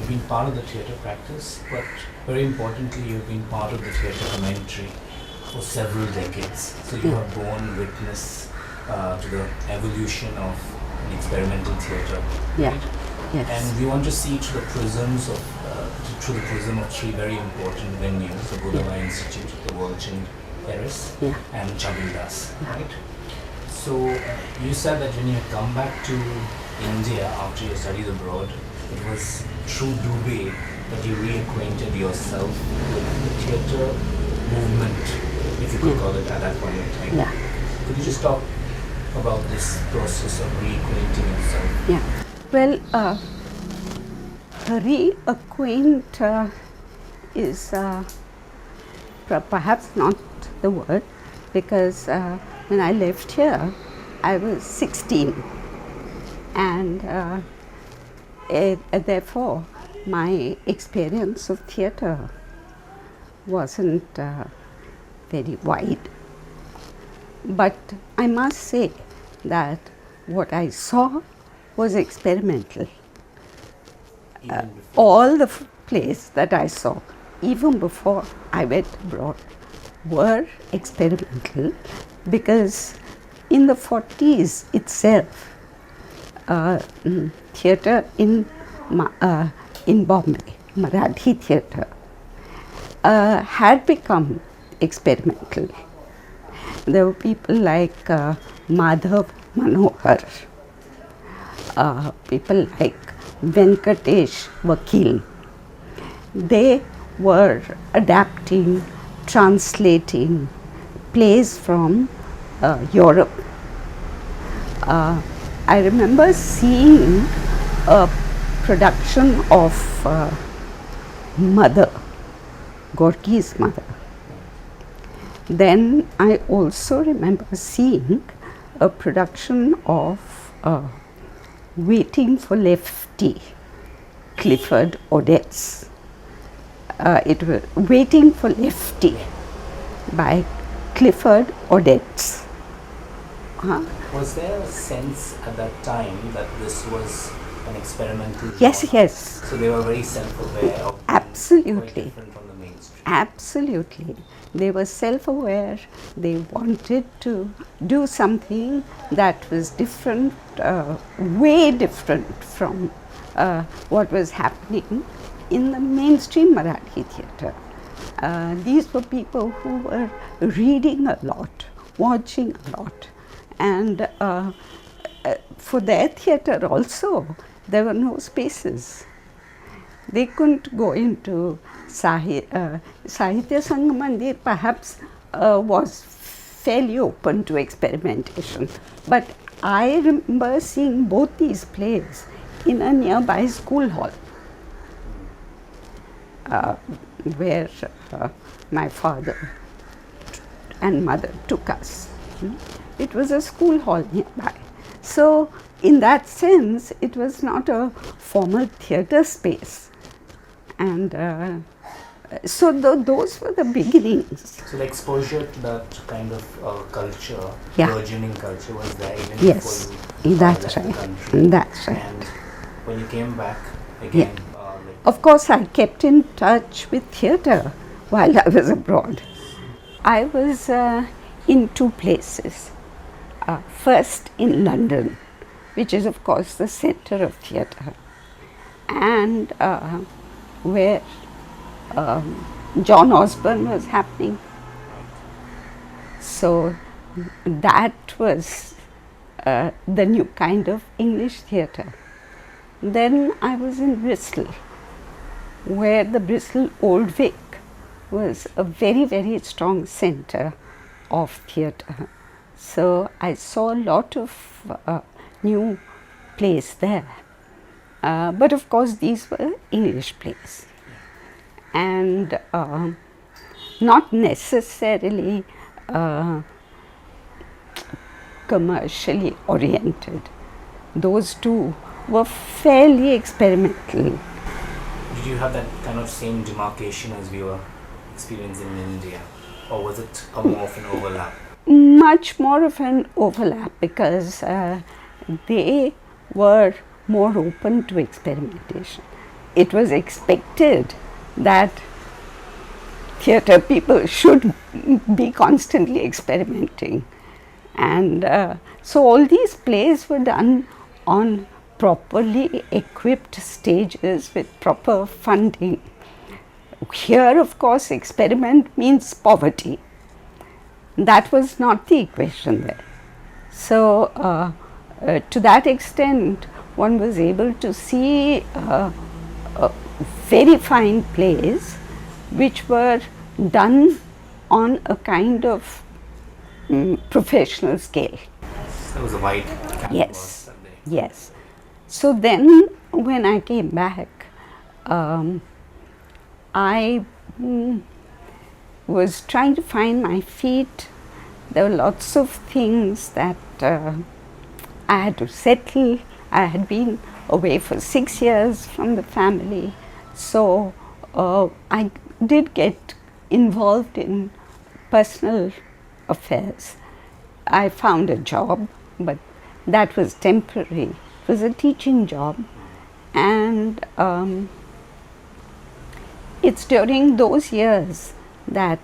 been part of the theatre practice, but very importantly, you've been part of the theatre commentary for several decades. So you have borne witness to the evolution of an experimental theatre. Yeah. Right? Yes. And we want to see through the prisms of through the prism of three very important venues: the Bohemian Institute, the World Paris, and Chabildas. Right. So you said that when you come back to India after your studies abroad, it was through Dubai that you reacquainted yourself with the theatre movement, if you could call it at that point in time. Yeah. Could you just talk about this process of reacquainting yourself? Yeah. Well, reacquaint is perhaps not the word, because when I left here, I was 16, and therefore my experience of theatre wasn't very wide. But I must say that what I saw was experimental. All the plays that I saw, even before I went abroad, were experimental, because in the 40s itself, theatre in Bombay, Marathi theatre, had become experimental. There were people like Madhav Manohar, people like Venkatesh Vakil. They were adapting, translating plays from Europe. I remember seeing a production of Mother, Gorky's Mother. Then I also remember seeing a production of Waiting for Lefty, Clifford Odets. It was Waiting for Lefty by Clifford Odets. Was there a sense at that time that this was an experimental Yes, genre? yes. So they were very self-aware of Absolutely. quite different from the mainstream. Absolutely. They were self-aware. They wanted to do something that was different, way different from what was happening in the mainstream Marathi theatre. These were people who were reading a lot, watching a lot, and for their theatre also, there were no spaces. They couldn't go into Sahitya Sangmandir, perhaps was fairly open to experimentation. But I remember seeing both these plays in a nearby school hall, where my father and mother took us. It was a school hall nearby. So in that sense, it was not a formal theatre space. And so those were the beginnings. So the exposure to that kind of culture, burgeoning culture, was there even Yes, before you that's left right. the country. That's right. And when you came back again, Of course, I kept in touch with theatre while I was abroad. I was in two places. First in London, which is of course the center of theatre, and where John Osborne was happening. So that was the new kind of English theatre. Then I was in Bristol, where the Bristol Old Vic was a very, very strong center of theatre. So I saw a lot of new plays there. But of course these were English plays, and not necessarily commercially oriented. Those two were fairly experimental. did you have that kind of same demarcation as we were experiencing in India, or was it more of an overlap? Much more of an overlap, because they were more open to experimentation. it was expected that theatre people should be constantly experimenting. And so all these plays were done on properly equipped stages with proper funding. Here, of course, experiment means poverty. That was not the equation there. So, to that extent, one was able to see very fine plays which were done on a kind of professional scale. There was a wide canvas. Yes, yes. So then when I came back, I was trying to find my feet. There were lots of things that I had to settle. I had been away for 6 years from the family, so I did get involved in personal affairs. I found a job, but that was temporary. It was a teaching job, and it's during those years that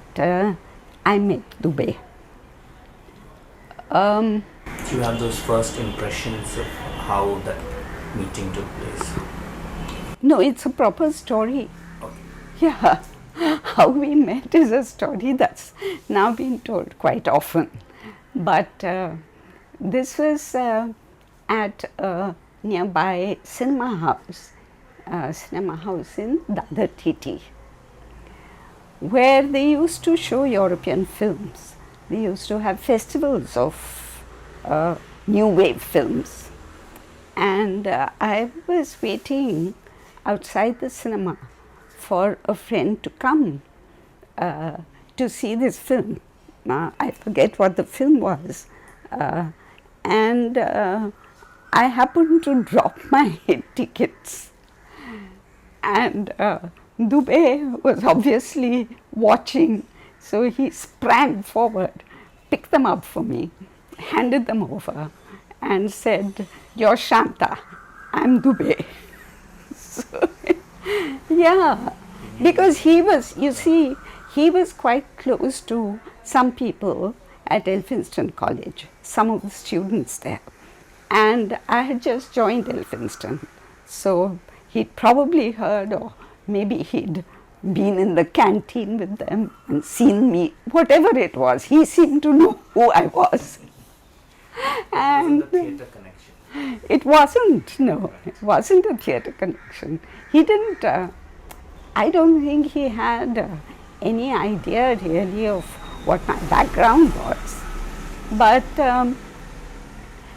I met Dubey. Do you have those first impressions of how that meeting took place? No, it's a proper story. Okay. Yeah, how we met is a story that's now been told quite often. But this was at a nearby cinema house in Dadar TT, where they used to show European films. They used to have festivals of new wave films. And I was waiting outside the cinema for a friend to come to see this film. I forget what the film was. And I happened to drop my tickets. And Dubey was obviously watching, so he sprang forward, picked them up for me, handed them over, and said, "You're Shanta, I'm Dubey." So, yeah, because he was, you see, he was quite close to some people at Elphinstone College, some of the students there. And I had just joined Elphinstone, so he'd probably heard, or maybe he'd been in the canteen with them and seen me, whatever it was. He seemed to know who I was. And It wasn't a theatre connection. It wasn't, no, it wasn't a theatre connection. He didn't, I don't think he had any idea really of what my background was. But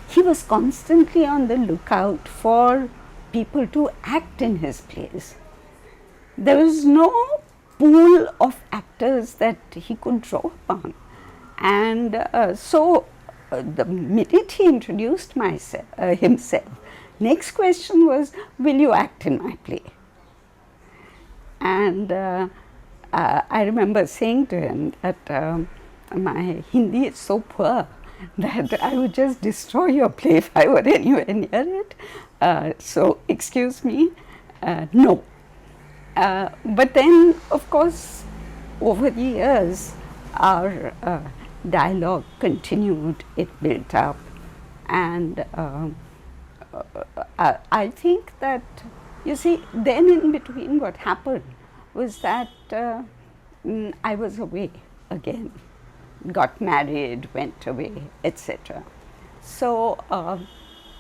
he was constantly on the lookout for people to act in his plays. There was no pool of actors that he could draw upon. And so the minute he introduced himself, next question was, "Will you act in my play?" And I remember saying to him that my Hindi is so poor that I would just destroy your play if I were anywhere near it. So excuse me, no. But then, of course, over the years, our dialogue continued, it built up, and I think that, you see, then in between what happened was that I was away again, got married, went away, etc. So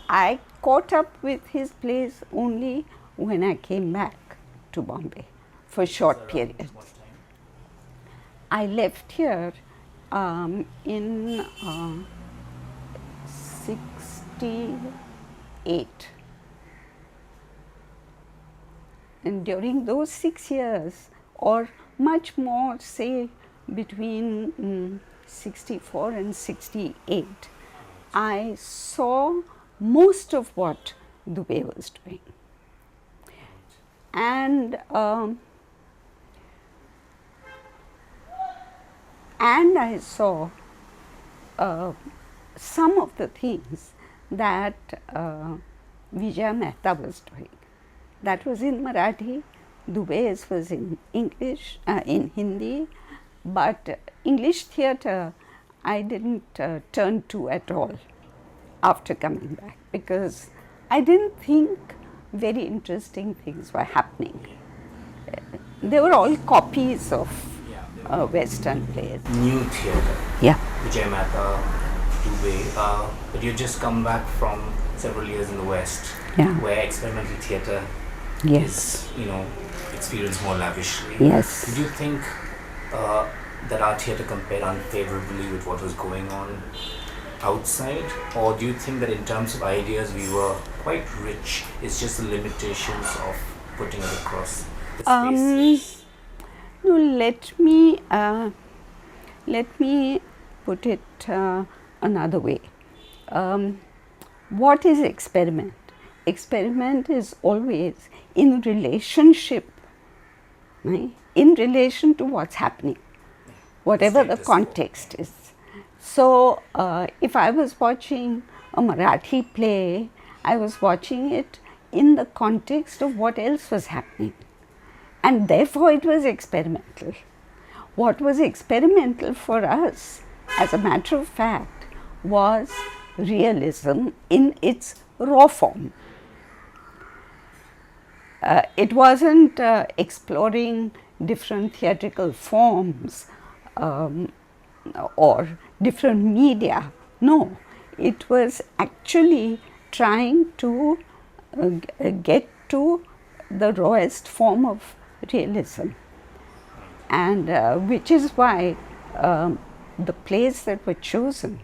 I caught up with his plays only when I came back to Bombay for short periods. I left here in 68. And during those 6 years, or much more, say between 64 and 68, I saw most of what Dubey was doing. And I saw some of the things that Vijaya Mehta was doing. That was in Marathi. Dubey's was in English, in Hindi, but English theatre I didn't turn to at all after coming back, because I didn't think very interesting things were happening. They were all copies of Western plays. New theatre. Yeah. Vijay Mehta, Dubey, but you just come back from several years in the West, where experimental theatre is, experienced more lavishly. Yes. Did you think that our theatre compared unfavorably with what was going on outside, or do you think that in terms of ideas we were quite rich? It's just the limitations of putting it across the spaces? No, let me put it another way. What is experiment? Experiment is always in relationship, right? In relation to what's happening, whatever the context is. So, if I was watching a Marathi play, I was watching it in the context of what else was happening, and therefore it was experimental. What was experimental for us, as a matter of fact, was realism in its raw form. It wasn't exploring different theatrical forms or different media. No, it was actually trying to get to the rawest form of realism, and which is why the plays that were chosen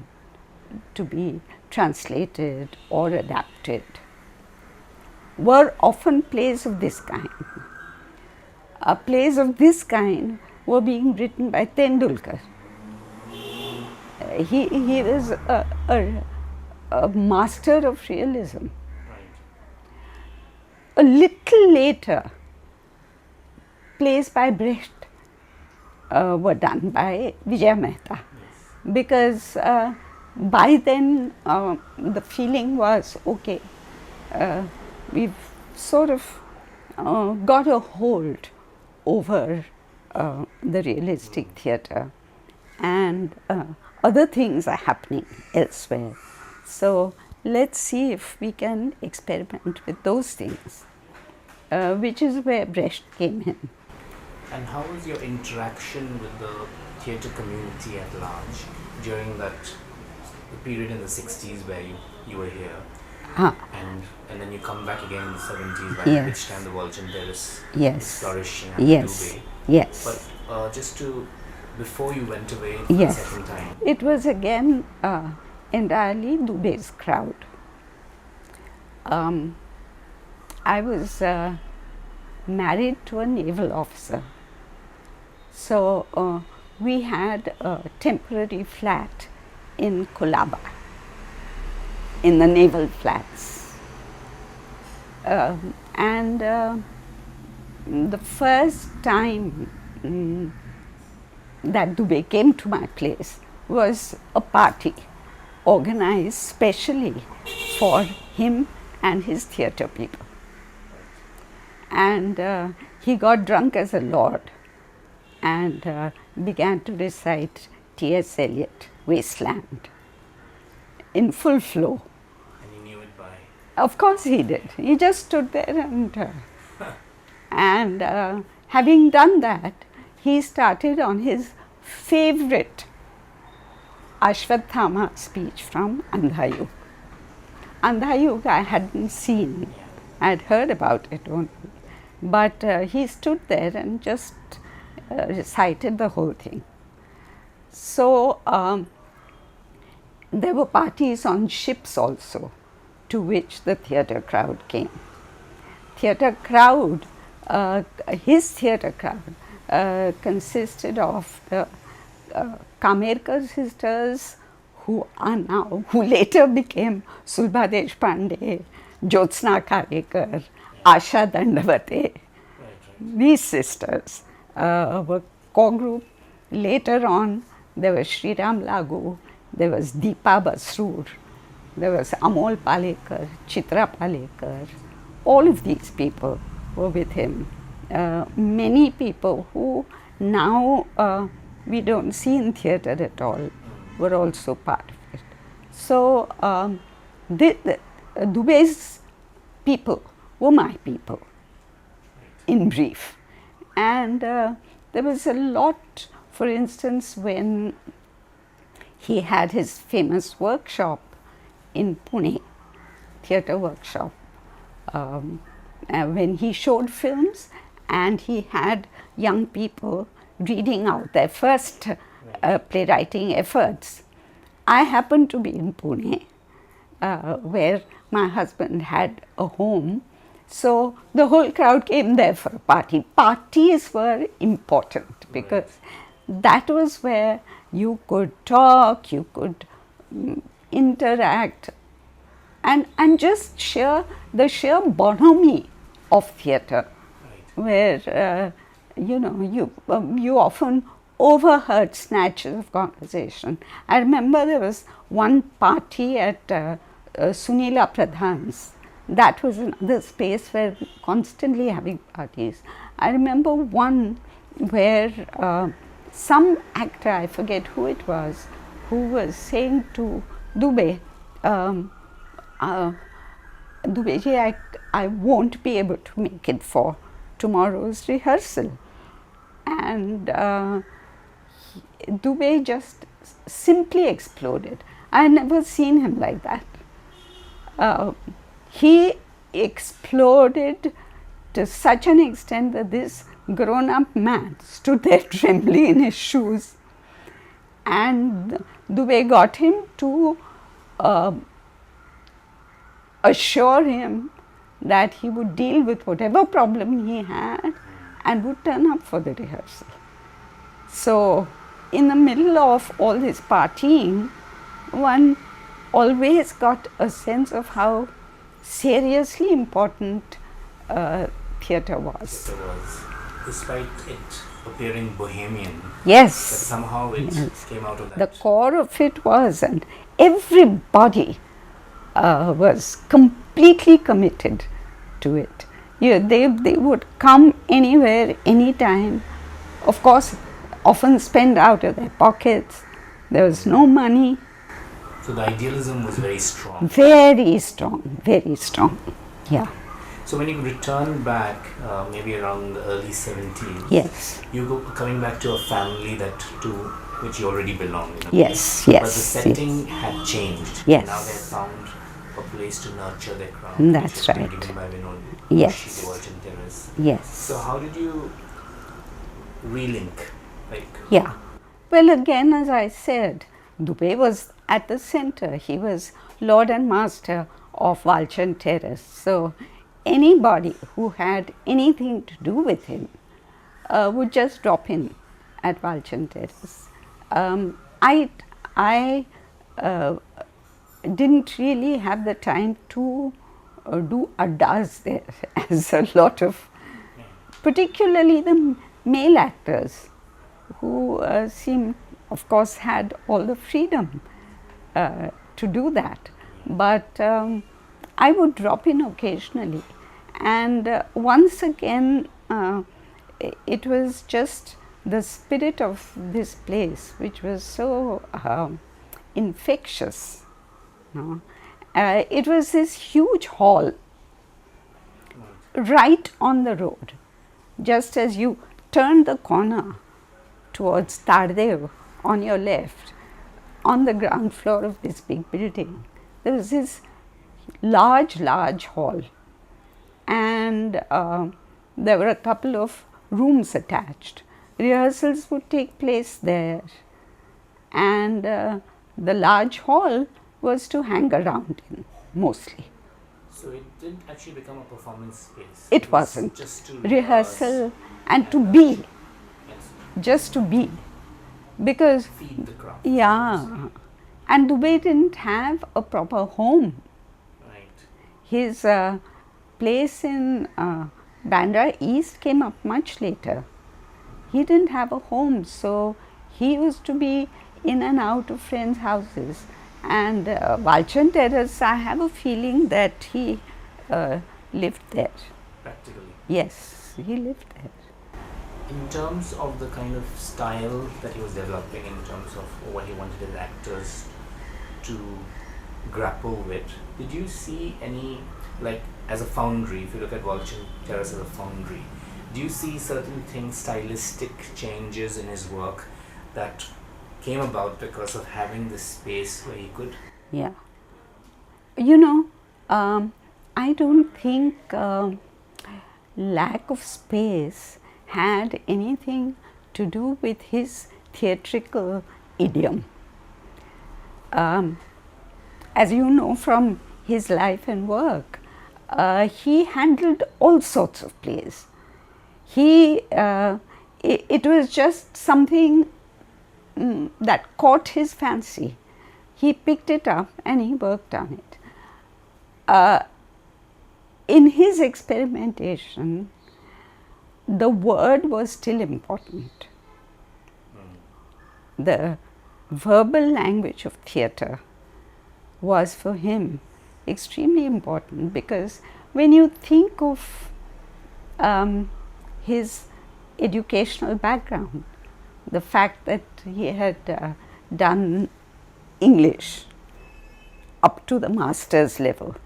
to be translated or adapted were often plays of this kind. Plays of this kind were being written by Tendulkar. He was a master of realism. A little later, plays by Brecht were done by Vijay Mehta, because by then the feeling was, okay, we've sort of got a hold over the realistic theatre, and other things are happening elsewhere. So let's see if we can experiment with those things, which is where Brecht came in. And how was your interaction with the theatre community at large during the period in the 60s where you were here? And then you come back again in the 70s, by which time the Volchan Terrace is flourishing at Dubey. Yes. But before you went away for the second time, it was again entirely Dubey's crowd. I was married to a naval officer, so we had a temporary flat in Colaba, in the naval flats, and the first time that Dubey came to my place was a party organized specially for him and his theatre people, and he got drunk as a lord and began to recite T.S. Eliot, Wasteland, in full flow. And he knew it by? Of course he did. He just stood there and having done that, he started on his favorite Ashwatthama speech from Andhayug. Andhayug I hadn't seen, I had heard about it only, but he stood there and just recited the whole thing. So there were parties on ships also, to which the theatre crowd came. Theatre crowd, his theatre crowd consisted of the Kamerkar sisters, who later became Sulbha Deshpande, Jyotsna Karekar, Asha Dandavate. These sisters were core group. Later on, there was Sriram Lagu, there was Deepa Basrur, there was Amol Palekar, Chitra Palekar, all of these people were with him. Many people who now we don't see in theatre at all were also part of it. So Dubey's people were my people, in brief. And there was a lot, for instance, when he had his famous workshop in Pune, theatre workshop, when he showed films and he had young people reading out their first playwriting efforts. I happened to be in Pune, where my husband had a home, so the whole crowd came there for a party. Parties were important because that was where you could talk, you could interact, and just the sheer bonhomie of theatre, where you often overheard snatches of conversation. I remember there was one party at Sunila Pradhan's. That was another space where we constantly having parties. I remember one where some actor, I forget who it was, who was saying to Dubey, Dubeyji, I won't be able to make it for tomorrow's rehearsal. And Dubey just simply exploded. I had never seen him like that. He exploded to such an extent that this grown-up man stood there trembling in his shoes, and Dubey got him to assure him that he would deal with whatever problem he had and would turn up for the rehearsal. So, in the middle of all this partying, one always got a sense of how seriously important theatre was. Theatre was, despite it appearing Bohemian. Yes. But somehow it came out of that. The core of it was, and everybody was completely committed to it. They would come anywhere, anytime. Of course, often spend out of their pockets. There was no money. So the idealism was very strong. Very strong, very strong. Yeah. So when you return back, maybe around the early 70s, yes, you go coming back to a family to which you already belonged. Yes, But yes. the setting had changed. Yes. Now they have found a place to nurture their craft. That's which has been right. given by Vinod. Yes. The Virgin Terrace. Yes. So how did you relink? Yeah. Well, again, as I said, Dubey was at the center. He was Lord and Master of Virgin Terrace. So anybody who had anything to do with him would just drop in at Virgin Terrace. I didn't really have the time to do addas there, as a lot of, particularly the male actors, who seemed, of course, had all the freedom to do that. But I would drop in occasionally, and once again, it was just the spirit of this place, which was so infectious. It was this huge hall right on the road. Just as you turn the corner towards Tardev on your left, on the ground floor of this big building, there was this large hall, and there were a couple of rooms attached. Rehearsals would take place there, and the large hall was to hang around in, mostly. So it didn't actually become a performance space. It wasn't. Just to rehearsal and to be. Yes. Just to be. Because, Feed the craft. yeah, and Dubey didn't have a proper home. Right. His place in Bandra East came up much later. He didn't have a home, so he used to be in and out of friends' houses. And Valchand Terrace, I have a feeling that he lived there. Practically. Yes, he lived there. In terms of the kind of style that he was developing, in terms of what he wanted his actors to grapple with, did you see any, like as a foundry, if you look at Vulcan Terrace as a foundry, do you see certain things, stylistic changes in his work that came about because of having this space where he could? Yeah. You know, I don't think lack of space had anything to do with his theatrical idiom. As you know from his life and work, he handled all sorts of plays. It was just something that caught his fancy. He picked it up and he worked on it. In his experimentation, the word was still important. The verbal language of theatre was for him extremely important, because when you think of his educational background, the fact that he had done English up to the master's level,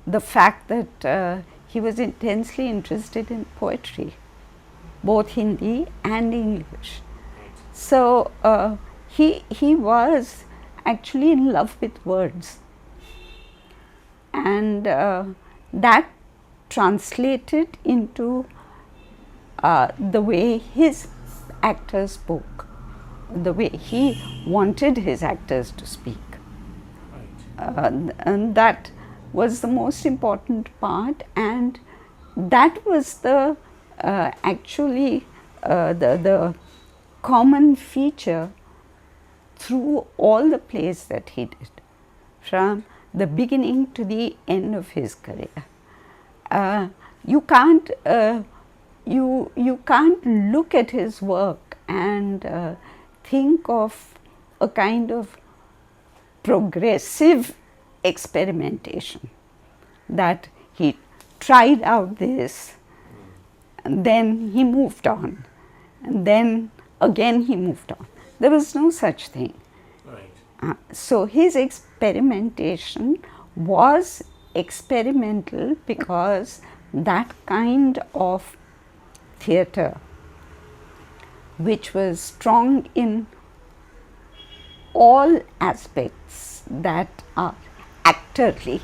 the fact that he was intensely interested in poetry, both Hindi and English. So he was actually in love with words, and that translated into the way his actors spoke, the way he wanted his actors to speak. And that was the most important part, and that was the actually the common feature through all the plays that he did, from the beginning to the end of his career. You can't look at his work and think of a kind of progressive experimentation, that he tried out this and then he moved on, and then again he moved on. There was no such thing. Right. So his experimentation was experimental because that kind of theatre, which was strong in all aspects that are actorly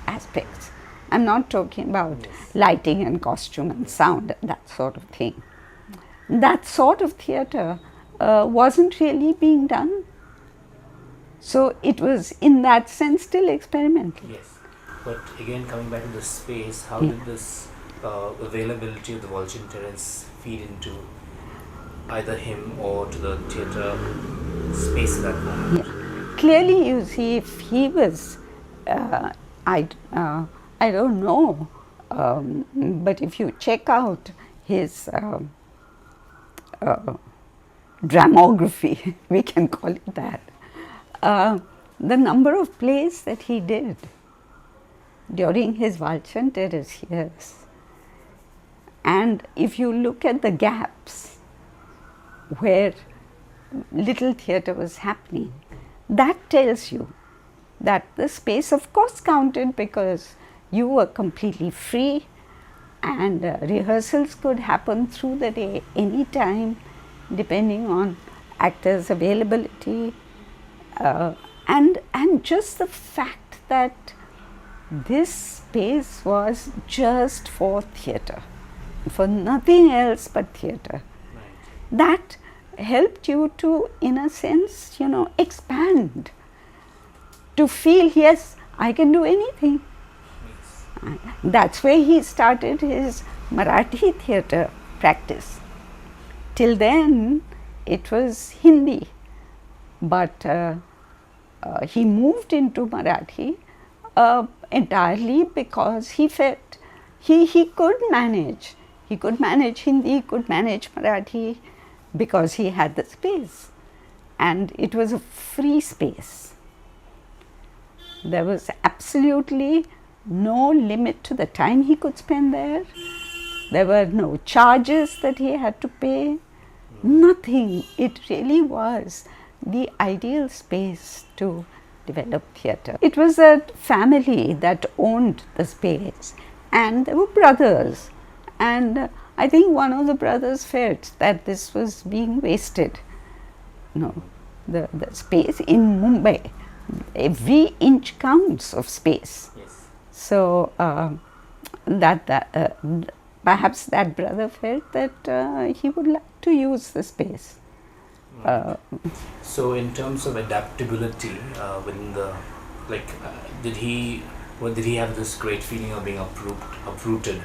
aspects. I'm not talking about lighting and costume and sound, that sort of thing. That sort of theatre wasn't really being done. So it was in that sense still experimental. Yes, but again coming back to the space, how did this availability of the Vulcan Terrace feed into either him or to the theatre space at that moment? Yeah. Clearly, you see, if he was, I don't know, but if you check out his dramography, we can call it that, the number of plays that he did during his Vulcan Terrace years, and if you look at the gaps where little theatre was happening, that tells you that the space of course counted, because you were completely free and rehearsals could happen through the day, any time, depending on actors' availability, and just the fact that this space was just for theatre, for nothing else but theatre. Right. That helped you to, in a sense, expand, to feel, yes, I can do anything. Yes. That's where he started his Marathi theatre practice. Till then, it was Hindi, but he moved into Marathi entirely because he felt he could manage. He could manage Hindi, he could manage Marathi, because he had the space, and it was a free space. There was absolutely no limit to the time he could spend there. There were no charges that he had to pay. Nothing. It really was the ideal space to develop theatre. It was a family that owned the space, and there were brothers, and I think one of the brothers felt that this was being wasted. The space in Mumbai, every inch counts of space. Yes. So perhaps that brother felt that he would like to use the space. So in terms of adaptability within the, did he have this great feeling of being uprooted,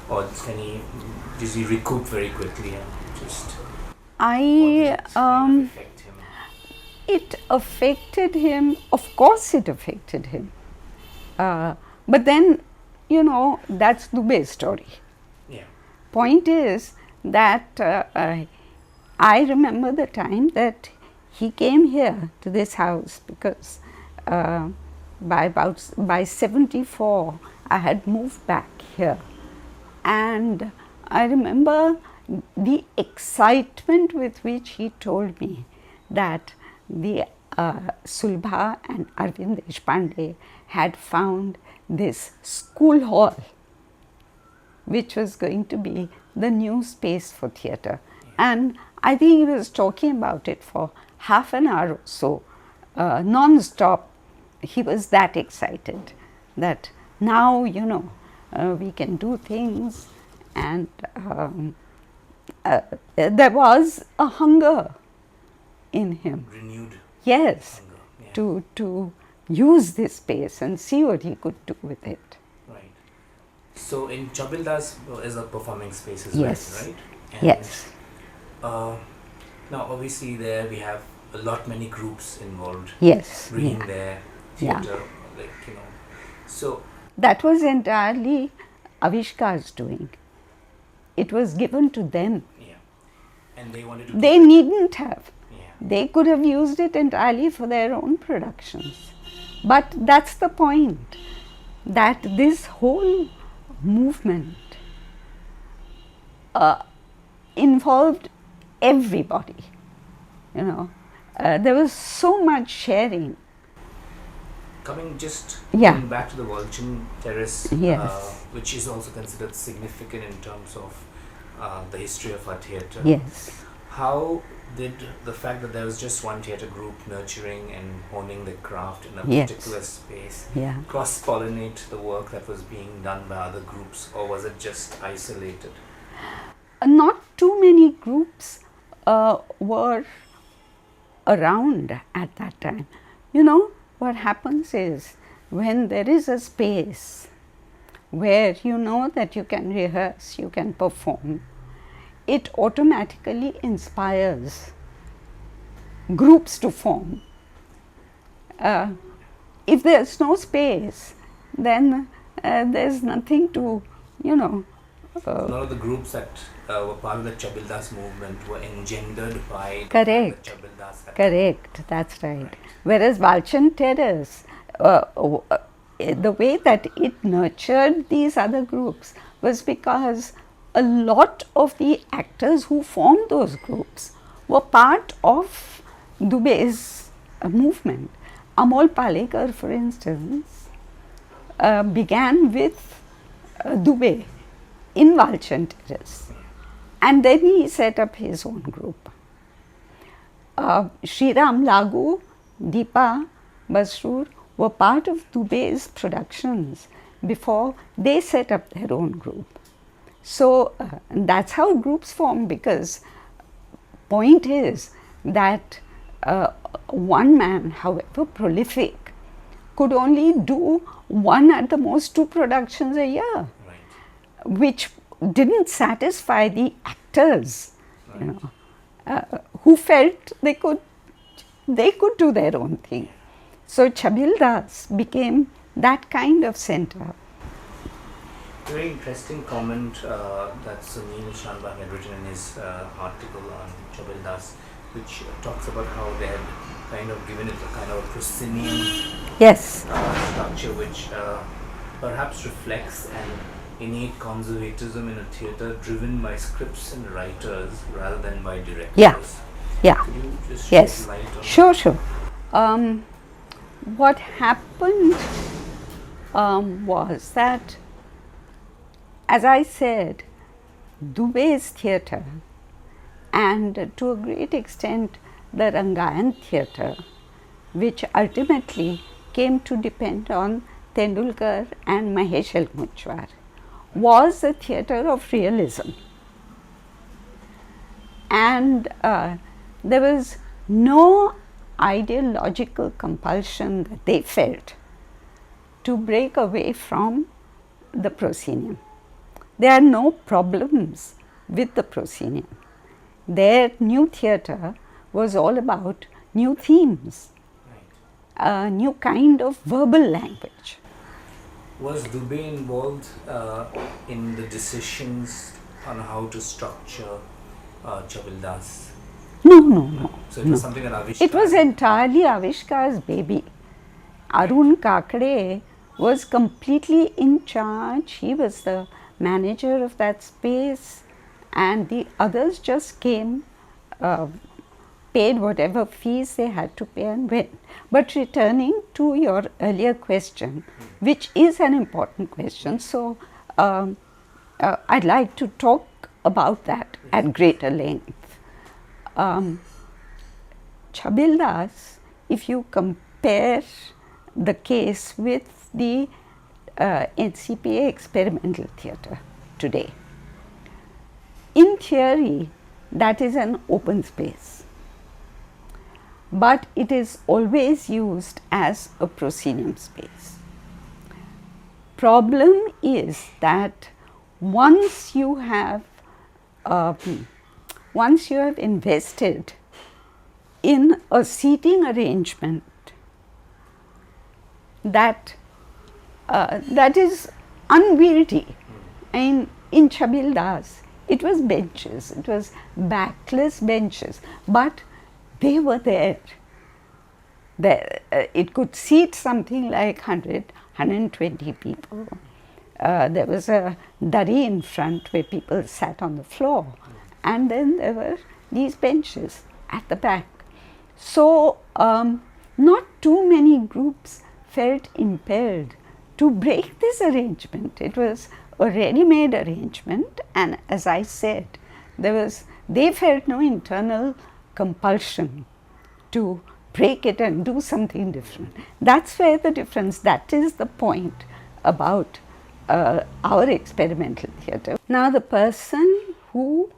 or does he recoup very quickly and just? Affect him? It affected him. Of course, it affected him. But then, that's Dubey's story. Yeah. Point is that I remember the time that he came here to this house, because by 74 I had moved back here, and I remember the excitement with which he told me that the Sulbha and Arvind Deshpande had found this school hall which was going to be the new space for theatre. And I think he was talking about it for half an hour or so, non-stop. He was that excited that now, we can do things, and there was a hunger in him. Renewed. Yes, hunger. Yeah. to use this space and see what he could do with it. Right. So in Chabildas is a performing space as Yes. well, right? And Yes. now obviously there we have many groups involved. Yes. Bringing Yeah. their Yeah. theatre, So That was entirely Avishkar's doing. It was given to them. yeah, and they wanted to. They needn't have. Yeah. They could have used it entirely for their own productions. But that's the point, that this whole movement involved everybody. There was so much sharing. Coming Yeah. coming back to the Walching Terrace, Yes. which is also considered significant in terms of the history of our theatre. Yes. How did the fact that there was just one theatre group nurturing and honing the craft in a Yes. particular space Yeah. cross-pollinate the work that was being done by other groups, or was it just isolated? Not too many groups were around at that time. What happens is, when there is a space where you know that you can rehearse, you can perform, it automatically inspires groups to form. If there's no space, then there's nothing to, None of the groups that were part of the Chabildas movement were engendered by Correct. the Chabildas. Correct, that's right. Whereas Walching Terrace, the way that it nurtured these other groups was because a lot of the actors who formed those groups were part of Dubey's movement. Amol Palekar, for instance, began with Dubey in Walching Terrace, and then he set up his own group. Shriram Lagu, Deepa Basrur were part of Dubey's productions before they set up their own group. So that's how groups form, because point is that one man, however prolific, could only do one, at the most 2 productions a year, Right. which didn't satisfy the actors, Right. who felt they could do their own thing. So Chabildas became that kind of center. Very interesting comment that Sunil Shanbhag had written in his article on Chabildas, which talks about how they had kind of given it a kind of a proscenium Yes. structure, which perhaps reflects an innate conservatism in a theatre driven by scripts and writers rather than by directors. Yeah. Could you just Yes. shed light on Sure. What happened was that, as I said, Dubey's theatre and to a great extent the Rangayan theatre, which ultimately came to depend on Tendulkar and Mahesh L. Muchwar, was a theatre of realism. And there was no ideological compulsion that they felt to break away from the proscenium. There are no problems with the proscenium. Their new theatre was all about new themes, a new kind of verbal language. Was Dubey involved in the decisions on how to structure Chabildas? No. So it was something that Avishkar. It was entirely Avishkar's baby. Arun Kakade was completely in charge. He was the manager of that space, and the others just came, paid whatever fees they had to pay and went. But returning to your earlier question, which is an important question, so I'd like to talk about that at greater length. Chabildas, if you compare the case with the NCPA experimental theatre today, in theory that is an open space, but it is always used as a proscenium space. Problem is that once you have invested in a seating arrangement that is unwieldy. In Chabildas, it was benches, it was backless benches, but they were there. It could seat something like 100, 120 people. There was a dari in front where people sat on the floor, and then there were these benches at the back. So, not too many groups felt impelled to break this arrangement. It was a ready-made arrangement, and as I said, they felt no internal compulsion to break it and do something different. That's where the difference, that is the point about our experimental theatre. Now, the person who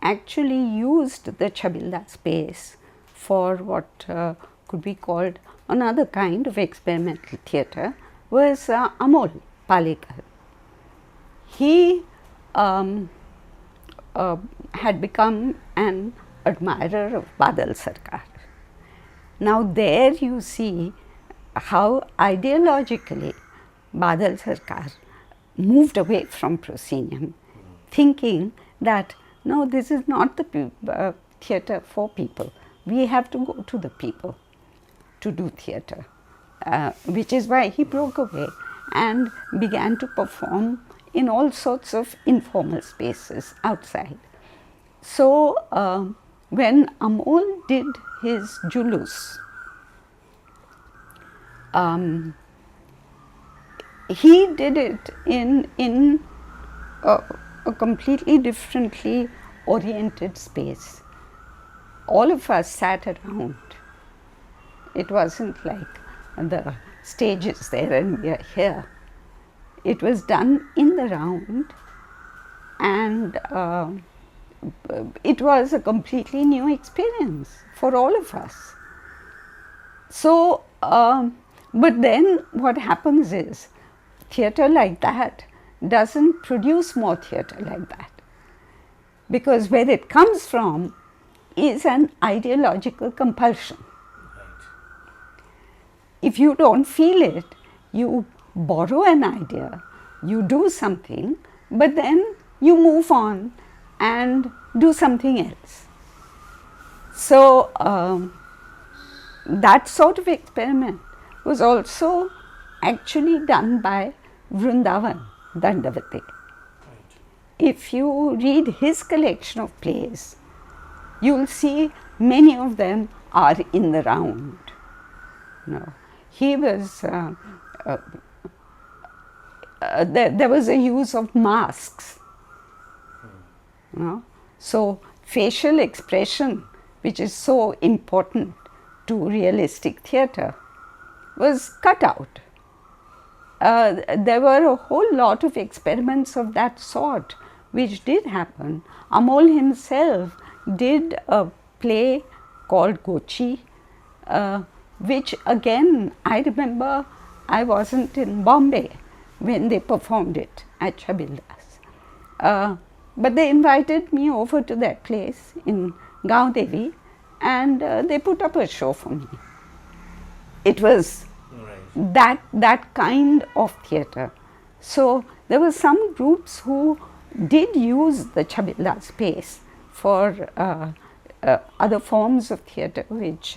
actually used the Chabilda space for what could be called another kind of experimental theatre was Amol Palekar. He had become an admirer of Badal Sarkar. Now, there you see how ideologically Badal Sarkar moved away from proscenium, thinking that no, this is not the theatre for people. We have to go to the people to do theatre, which is why he broke away and began to perform in all sorts of informal spaces outside. So, when Amol did his Julus, he did it in a completely differently oriented space. All of us sat around. It wasn't like the stage is there and we are here. It was done in the round, and it was a completely new experience for all of us. So, but then what happens is, theatre like that doesn't produce more theatre like that, because where it comes from is an ideological compulsion. If you don't feel it, you borrow an idea, you do something, but then you move on and do something else. So, that sort of experiment was also actually done by Vrindavan, Dandavati. Right. If you read his collection of plays, you'll see many of them are in the round. No, he was. There was a use of masks. No? So facial expression, which is so important to realistic theatre, was cut out. There were a whole lot of experiments of that sort which did happen. Amol himself did a play called Gochi, which again I remember I wasn't in Bombay when they performed it at Chabildas. But they invited me over to that place in Gaon Devi, and they put up a show for me. It was that kind of theatre. So there were some groups who did use the Chabilda space for other forms of theatre which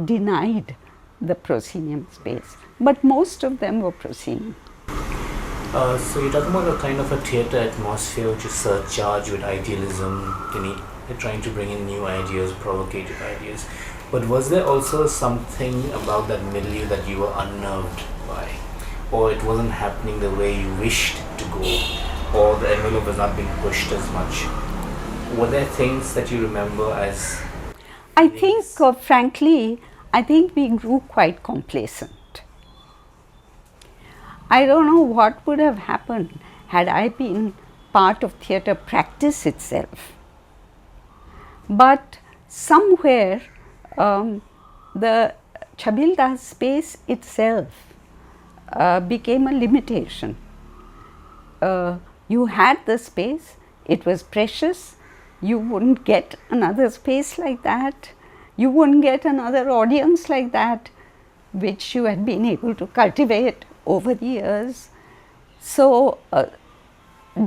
denied the proscenium space, but most of them were proscenium. So you're talking about a kind of a theatre atmosphere which is surcharged with idealism, trying to bring in new ideas, provocative ideas. But was there also something about that milieu that you were unnerved by? Or it wasn't happening the way you wished to go? Or the envelope was not being pushed as much? Were there things that you remember as... I think, frankly, I think we grew quite complacent. I don't know what would have happened had I been part of theatre practice itself. But somewhere the Chabilda space itself became a limitation. You had the space, it was precious, you wouldn't get another space like that, you wouldn't get another audience like that, which you had been able to cultivate over the years. So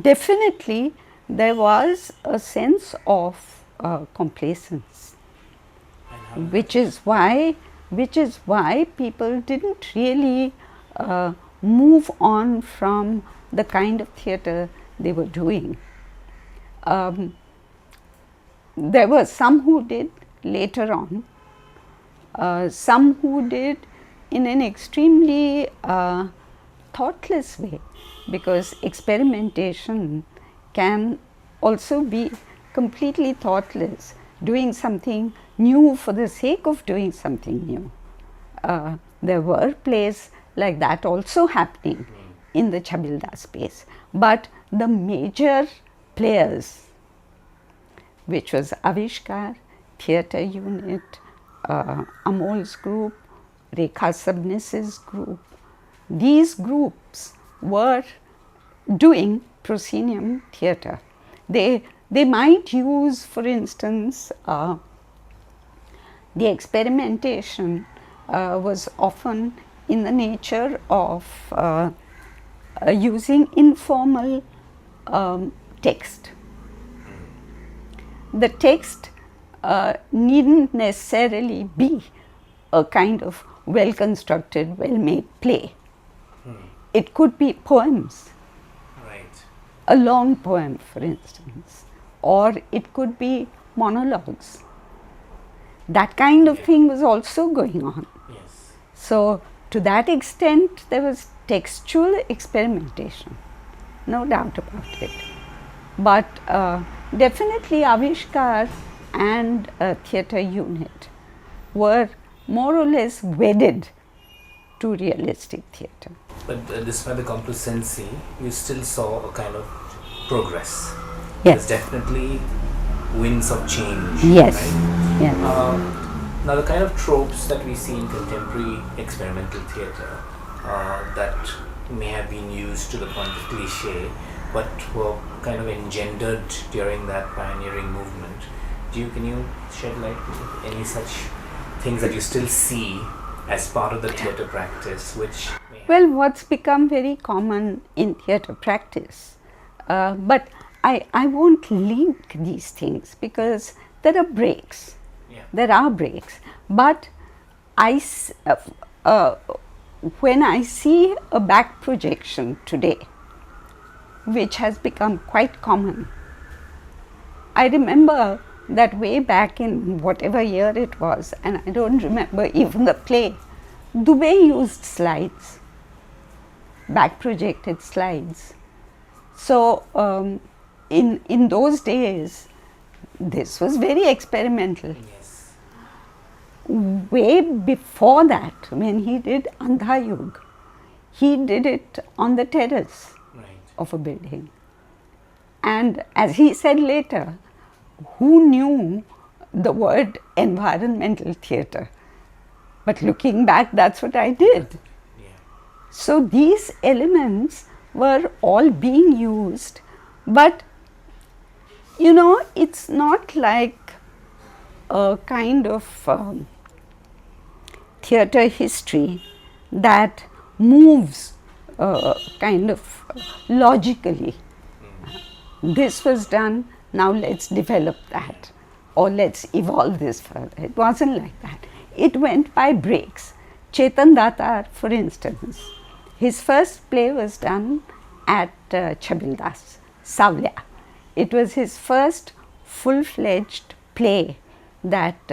definitely there was a sense of complacence, which is why people didn't really move on from the kind of theatre they were doing. There were some who did later on, some who did in an extremely thoughtless way, because experimentation can also be completely thoughtless, doing something new for the sake of doing something new. There were plays like that also happening in the Chabilda space, but the major players, which was Avishkar, Theatre Unit, Amol's group, Rekha Sabnis's group, these groups were doing proscenium theatre. They might use, for instance, the experimentation was often in the nature of using informal text. The text needn't necessarily be a kind of well-constructed, well-made play. It could be poems, a long poem, for instance, or it could be monologues. That kind of thing was also going on. Yes. So, to that extent, there was textual experimentation, no doubt about it. But definitely Avishkar and Theatre Unit were more or less wedded to realistic theatre. But despite the complacency, you still saw a kind of progress. Yes. There's definitely winds of change. Yes. Right? Yes. Now, the kind of tropes that we see in contemporary experimental theatre that may have been used to the point of cliche, but were kind of engendered during that pioneering movement. Can you shed light on any such things that you still see as part of the theatre practice, which... Well, what's become very common in theatre practice, but I won't link these things because there are breaks. Yeah. There are breaks, but when I see a back projection today, which has become quite common, I remember that way back in whatever year it was, and I don't remember even the play, Dubé used slides, back projected slides. So in those days, this was very experimental. Yes. Way before that, when he did Andha Yug, he did it on the terrace Right. of a building. And as he said later, who knew the word environmental theatre? But looking back, that's what I did. Yeah. So these elements were all being used, but you know, it's not like a kind of theatre history that moves kind of logically. This was done, now let's develop that, or let's evolve this further. It wasn't like that. It went by breaks. Chetan Datar, for instance, his first play was done at Chabildas, Savlia. It was his first full-fledged play that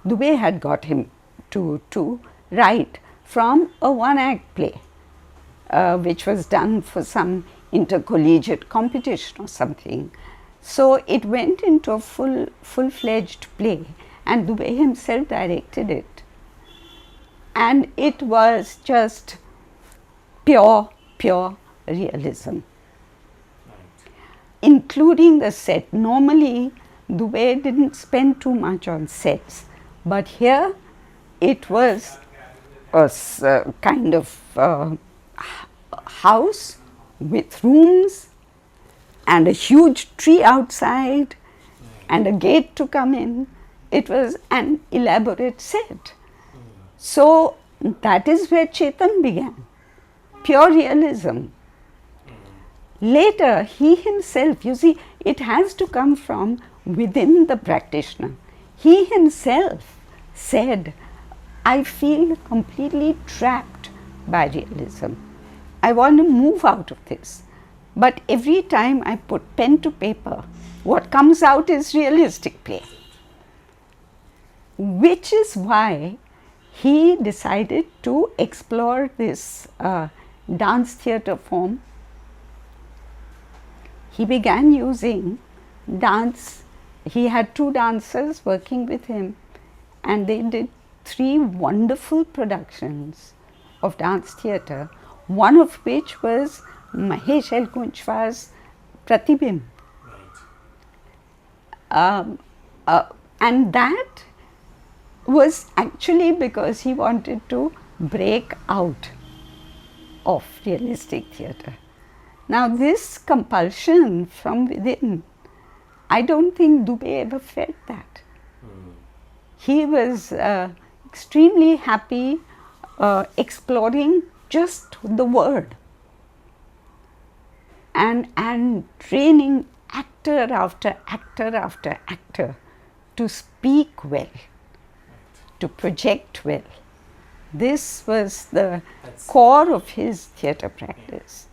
Dubé had got him to write from a one-act play, which was done for some intercollegiate competition or something. So it went into a full-fledged play, and Dubé himself directed it. And it was just pure realism, including the set. Normally, Dubé didn't spend too much on sets, but here it was a kind of house with rooms and a huge tree outside and a gate to come in. It was an elaborate set. So that is where Chetan began, pure realism. Later, he himself, you see, it has to come from within the practitioner. He himself said, I feel completely trapped by realism. I want to move out of this. But every time I put pen to paper, what comes out is realistic play. Which is why he decided to explore this dance theatre form. He began using dance. He had two dancers working with him, and they did 3 wonderful productions of dance theatre, one of which was Mahesh L. Kunchwa's Pratibimb. Right. And that was actually because he wanted to break out of realistic theatre. Now this compulsion from within, I don't think Dubé ever felt that. He was extremely happy exploring just the word and training actor after actor after actor to speak well, to project well. This was the core of his theatre practice.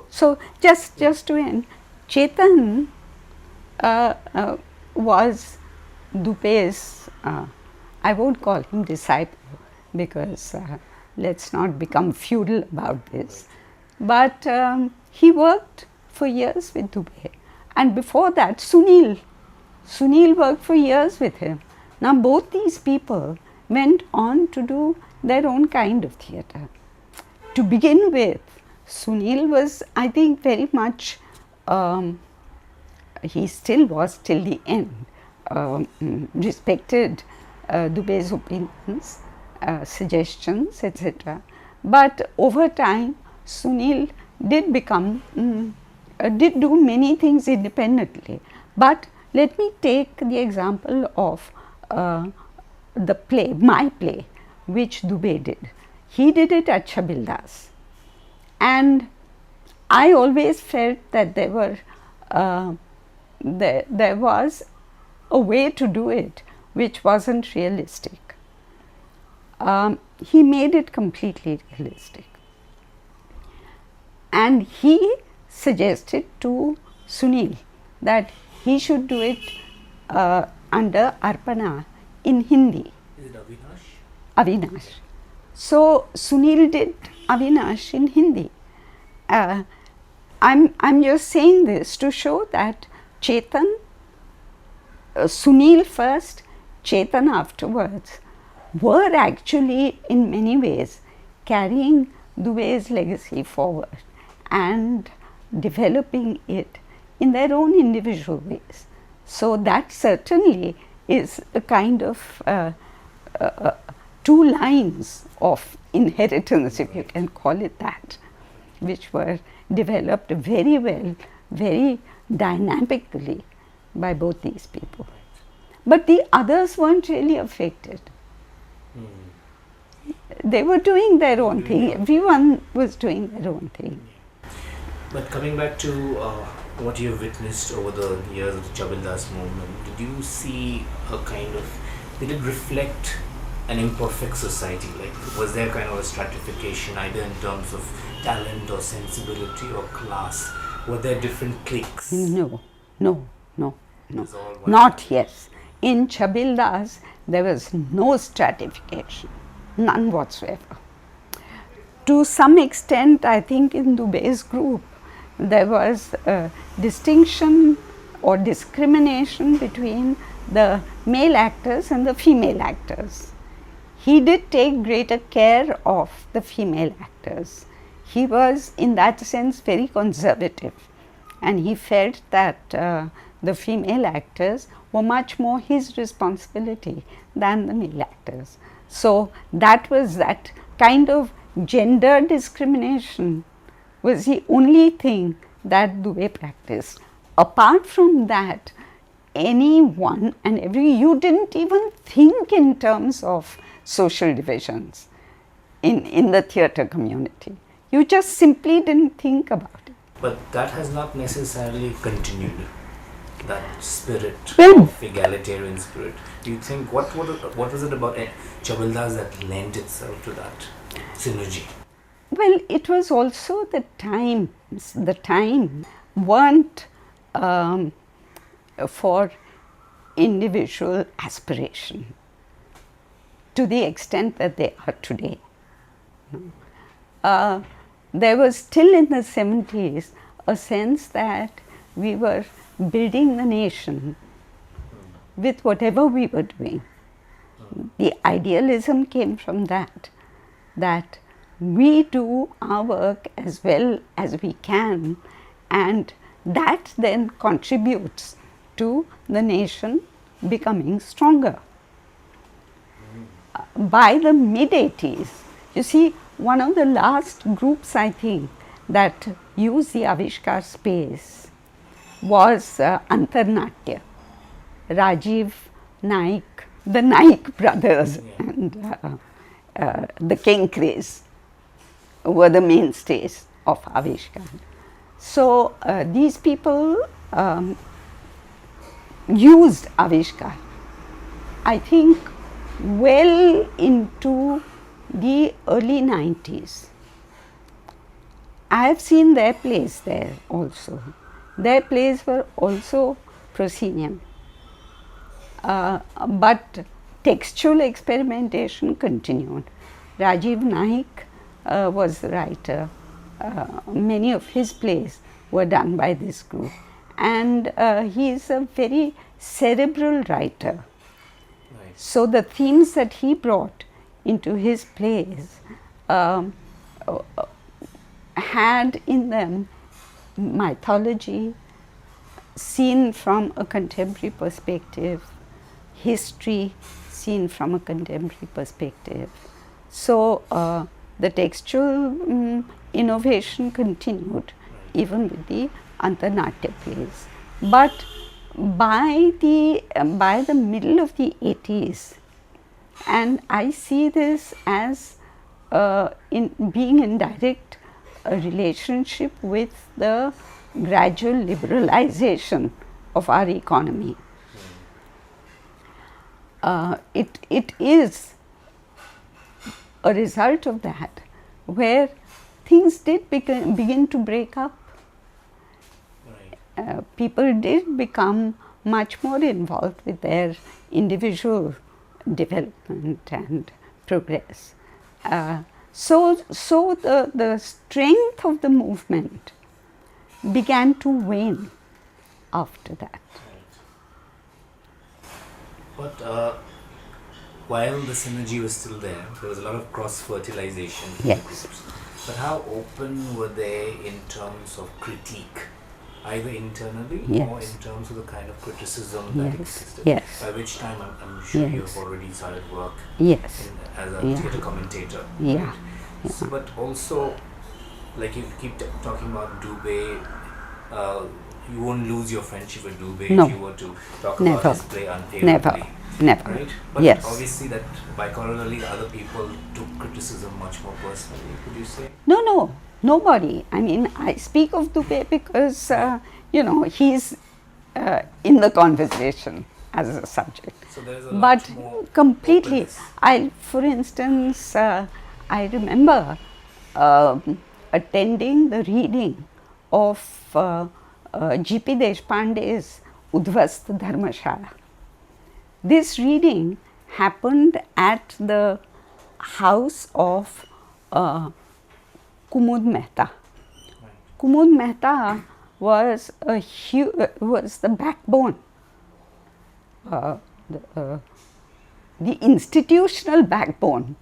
So just to end, Chetan was Dubé's, I won't call him disciple because let's not become feudal about this, but he worked for years with Dubé, and before that Sunil worked for years with him. Now both these people went on to do their own kind of theatre. To begin with, Sunil was, I think, very much, he still was till the end, respected Dubé's opinions, suggestions, etc. But over time, Sunil did did do many things independently. But let me take the example of the play, my play, which Dubé did. He did it at Chabildas, and I always felt that there was a way to do it which wasn't realistic. he made it completely realistic. And he suggested to Sunil that he should do it under Arpana in Hindi. Is it Avinash? Avinash. So Sunil did Avinash in Hindi. I'm just saying this to show that Chetan, Sunil first, Chetan afterwards, were actually in many ways carrying Dube's legacy forward and developing it in their own individual ways. So that certainly is a kind of two lines of inheritance, if you can call it that, which were developed very well, very dynamically by both these people. But the others weren't really affected. They were doing their own thing. Everyone was doing their own thing. But coming back to what you have witnessed over the years of the Chabildas movement, did you see a kind of, did it reflect an imperfect society? Like, was there kind of a stratification either in terms of talent or sensibility or class? Were there different cliques? No. It was all one Not family. yes. In Chabildas, there was no stratification, none whatsoever. To some extent, I think in Dube's group, there was a distinction or discrimination between the male actors and the female actors. He did take greater care of the female actors. He was, in that sense, very conservative, and he felt that the female actors were much more his responsibility than the male actors. So that was that kind of gender discrimination was the only thing that Dube practiced. Apart from that, anyone and you didn't even think in terms of social divisions in the theatre community. You just simply didn't think about it. But that has not necessarily continued, that spirit Well, of egalitarian spirit. Do you think, what was it about Chabildas that lent itself to that synergy? Well, it was also the time weren't for individual aspiration to the extent that they are today. There was still in the 70s a sense that we were building the nation with whatever we were doing. The idealism came from that we do our work as well as we can, and that then contributes to the nation becoming stronger. By the mid-80s, you see, one of the last groups, I think, that used the Avishkar space was Antarnatya. Rajiv Naik, the Naik brothers, and the Kenkres were the mainstays of Avishkar. So these people used Avishkar, I think, well into the early 90s. I have seen their plays there also. Their plays were also proscenium. But textual experimentation continued. Rajiv Naik was the writer. Many of his plays were done by this group. And he is a very cerebral writer. Nice. So the themes that he brought into his plays had in them mythology seen from a contemporary perspective, history seen from a contemporary perspective. So the textual innovation continued even with the Antarnatya plays. But by the middle of the 80s, and I see this as in being in direct relationship with the gradual liberalization of our economy. It is a result of that, where things did begin to break up. Right. People did become much more involved with their individual development and progress. So the strength of the movement began to wane after that. Right. But while the synergy was still there was a lot of cross-fertilization. Yes. But how open were they in terms of critique, either internally Yes. or in terms of the kind of criticism Yes. that existed? Yes. By which time I'm sure Yes. you've already started work Yes. as a Yeah. theatre commentator. Yeah. Right? So, but also, like you keep talking about Dubé, you won't lose your friendship with Dubé No. if you were to talk Never. about his play unfavorably. Never. Never. Right? But Yes. obviously that by corollary other people took criticism much more personally, could you say? No, nobody. I mean, I speak of Dubé because, he's in the conversation as a subject. So there is a lot But more completely, openness. for instance, I remember attending the reading of G.P. Deshpande's Udvast Dharmashala. This reading happened at the house of Kumud Mehta. Kumud Mehta was was the backbone, the institutional backbone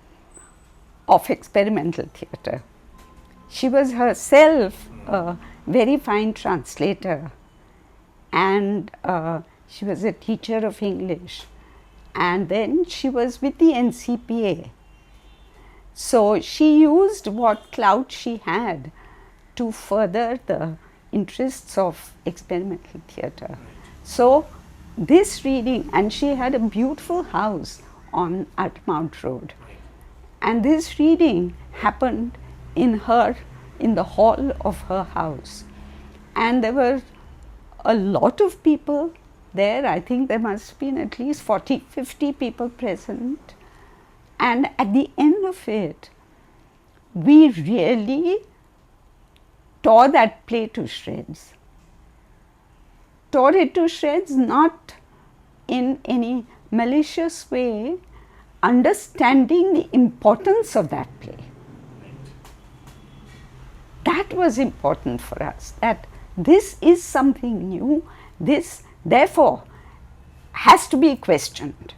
of experimental theatre. She was herself a very fine translator, and she was a teacher of English, and then she was with the NCPA. So she used what clout she had to further the interests of experimental theatre. So this reading, and she had a beautiful house on Altamount Road, and this reading happened in the hall of her house, and there were a lot of people there. I think there must have been at least 40-50 people present, and at the end of it we really tore that play to shreds. Tore it to shreds, not in any malicious way, understanding the importance of that play. That was important for us, that this is something new, this therefore has to be questioned.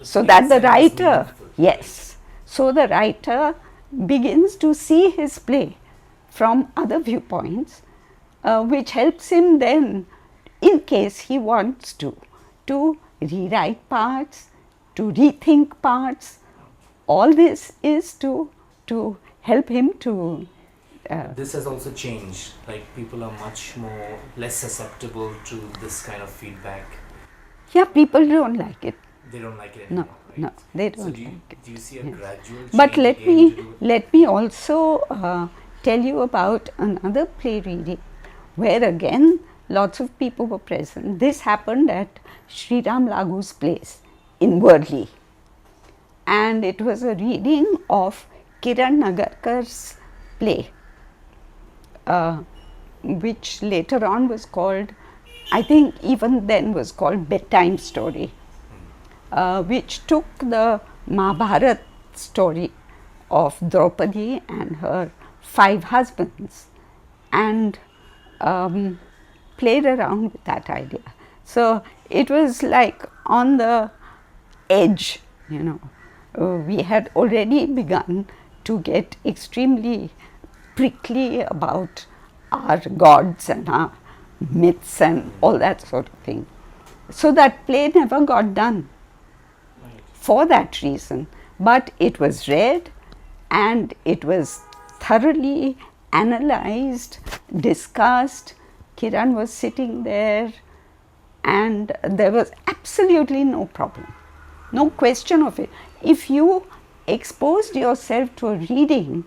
So that the writer, yes, so the writer begins to see his play from other viewpoints, which helps him then, in case he wants to rewrite parts, to rethink parts. All this is to help him to. This has also changed, like people are much more less susceptible to this kind of feedback. Yeah, people don't like it. They don't like it anymore. No, they don't So do you see a gradual change? But let again me also tell you about another play reading where again lots of people were present. This happened at Sri Ram Lagu's place in Worli, and it was a reading of Kiran Nagarkar's play, which later on was called, I think even then was called Bedtime Story, which took the Mahabharat story of Draupadi and her 5 husbands and played around with that idea. So it was like on the edge, we had already begun to get extremely prickly about our gods and our myths and all that sort of thing. So that play never got done for that reason, but it was read and it was thoroughly analyzed, discussed. Kiran was sitting there and there was absolutely no problem, no question of it. If you exposed yourself to a reading,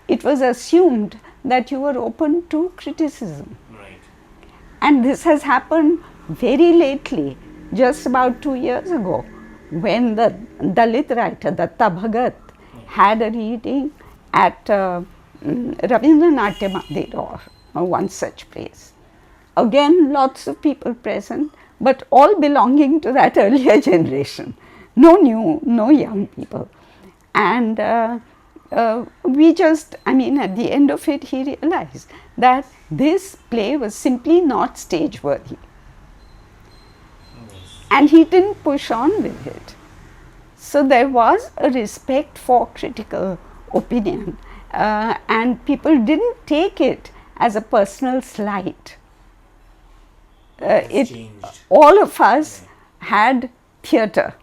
it was assumed that you were open to criticism. Right. And this has happened very lately, just about 2 years ago, when the Dalit writer Datta Bhagat had a reading at Rabindranath Mandir or one such place. Again, lots of people present, but all belonging to that earlier generation. No new, no young people. And we just, I mean, at the end of it, he realized that this play was simply not stage worthy. And he didn't push on with it. So there was a respect for critical opinion, and people didn't take it as a personal slight. All of us had theatre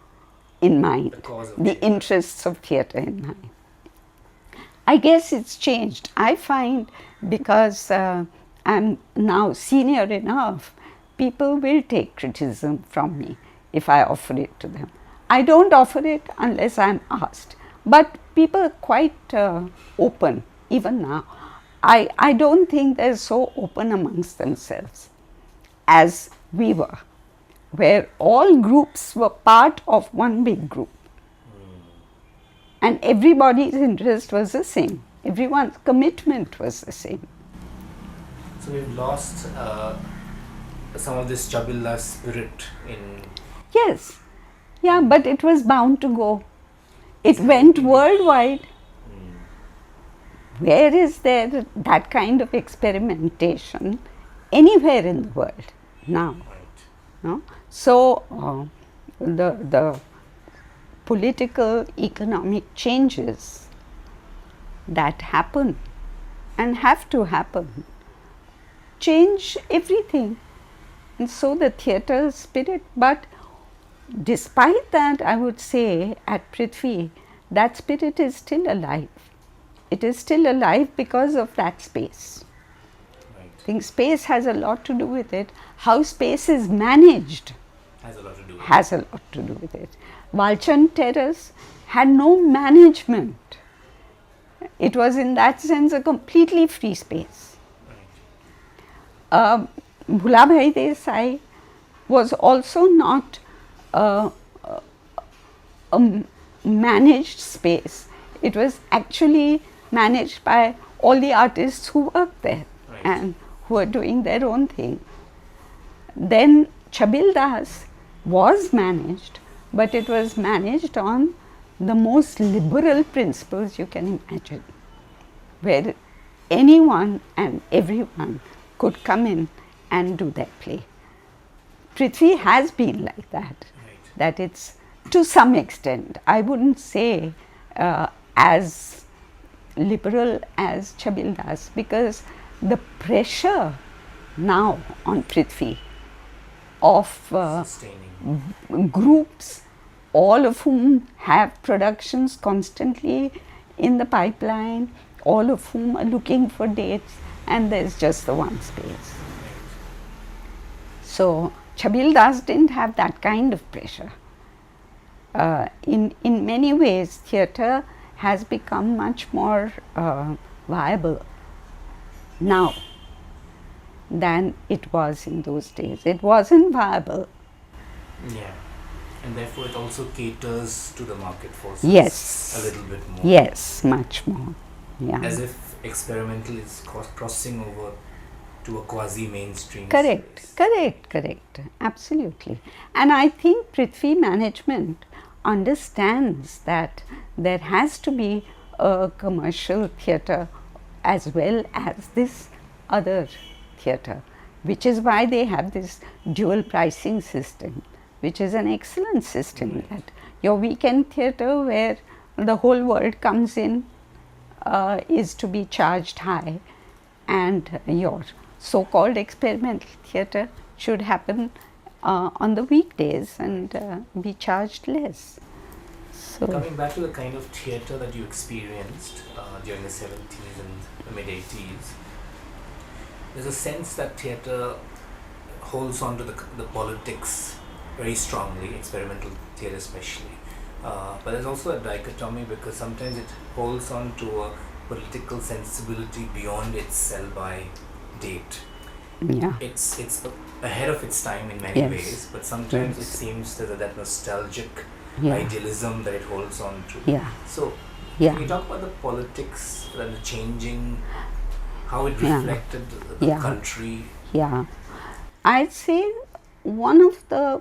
in mind, the interests of theatre in mind. I guess it's changed. I find because I'm now senior enough, people will take criticism from me if I offer it to them. I don't offer it unless I'm asked, but people are quite open even now. I don't think they're so open amongst themselves as we were, where all groups were part of one big group. And everybody's interest was the same. Everyone's commitment was the same. So we've lost some of this Chabilla spirit in... Yes. Yeah, but it was bound to go. It went worldwide. Where is there that kind of experimentation anywhere in the world now? No? So the political, economic changes that happen and have to happen change everything, and so the theatre spirit. But despite that, I would say at Prithvi, that spirit is still alive. It is still alive because of that space. Right. I think space has a lot to do with it. How space is managed has a lot to do with it. Has a lot to do with it. Walchand Terrace had no management. It was in that sense a completely free space. Right. Bhulabhai Desai was also not a managed space. It was actually managed by all the artists who worked there, right, and who were doing their own thing. Then Chabil Das was managed, but it was managed on the most liberal principles you can imagine, where anyone and everyone could come in and do their play. Prithvi has been like that, right, that it's to some extent, I wouldn't say as liberal as Chabil Das, because the pressure now on Prithvi of sustaining groups, all of whom have productions constantly in the pipeline, all of whom are looking for dates, and there's just the one space. So Chabil Das didn't have that kind of pressure. In many ways, theatre has become much more viable now than it was in those days. It wasn't viable. Yeah, and therefore it also caters to the market forces. Yes. A little bit more. Yes, much more. Yeah. As if experimental is crossing over to a quasi-mainstream Correct, space. correct, absolutely. And I think Prithvi management understands that there has to be a commercial theatre as well as this other theatre, which is why they have this dual pricing system, which is an excellent system. Right. That your weekend theatre, where the whole world comes in, is to be charged high, and your so-called experimental theatre should happen on the weekdays and be charged less. So coming back to the kind of theatre that you experienced during the 70s and the mid-80s, there's a sense that theatre holds on to the politics very strongly, experimental theatre especially. But there's also a dichotomy, because sometimes it holds on to a political sensibility beyond its sell-by date. yeah, It's ahead of its time in many Yes. ways, but sometimes Yes. it seems that nostalgic Yeah. idealism that it holds on to. Yeah. So, Yeah. can you talk about the politics and the changing, how it Yeah. reflected the Yeah. country? Yeah. I'd say one of the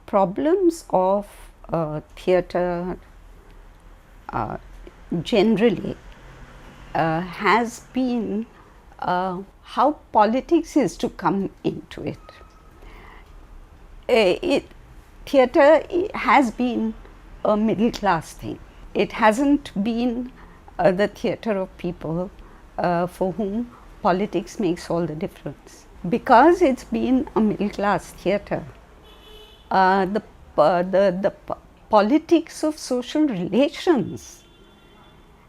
problems of theatre generally has been how politics is to come into it. Theatre has been a middle class thing. It hasn't been the theatre of people for whom politics makes all the difference. Because it's been a middle class theatre, the politics of social relations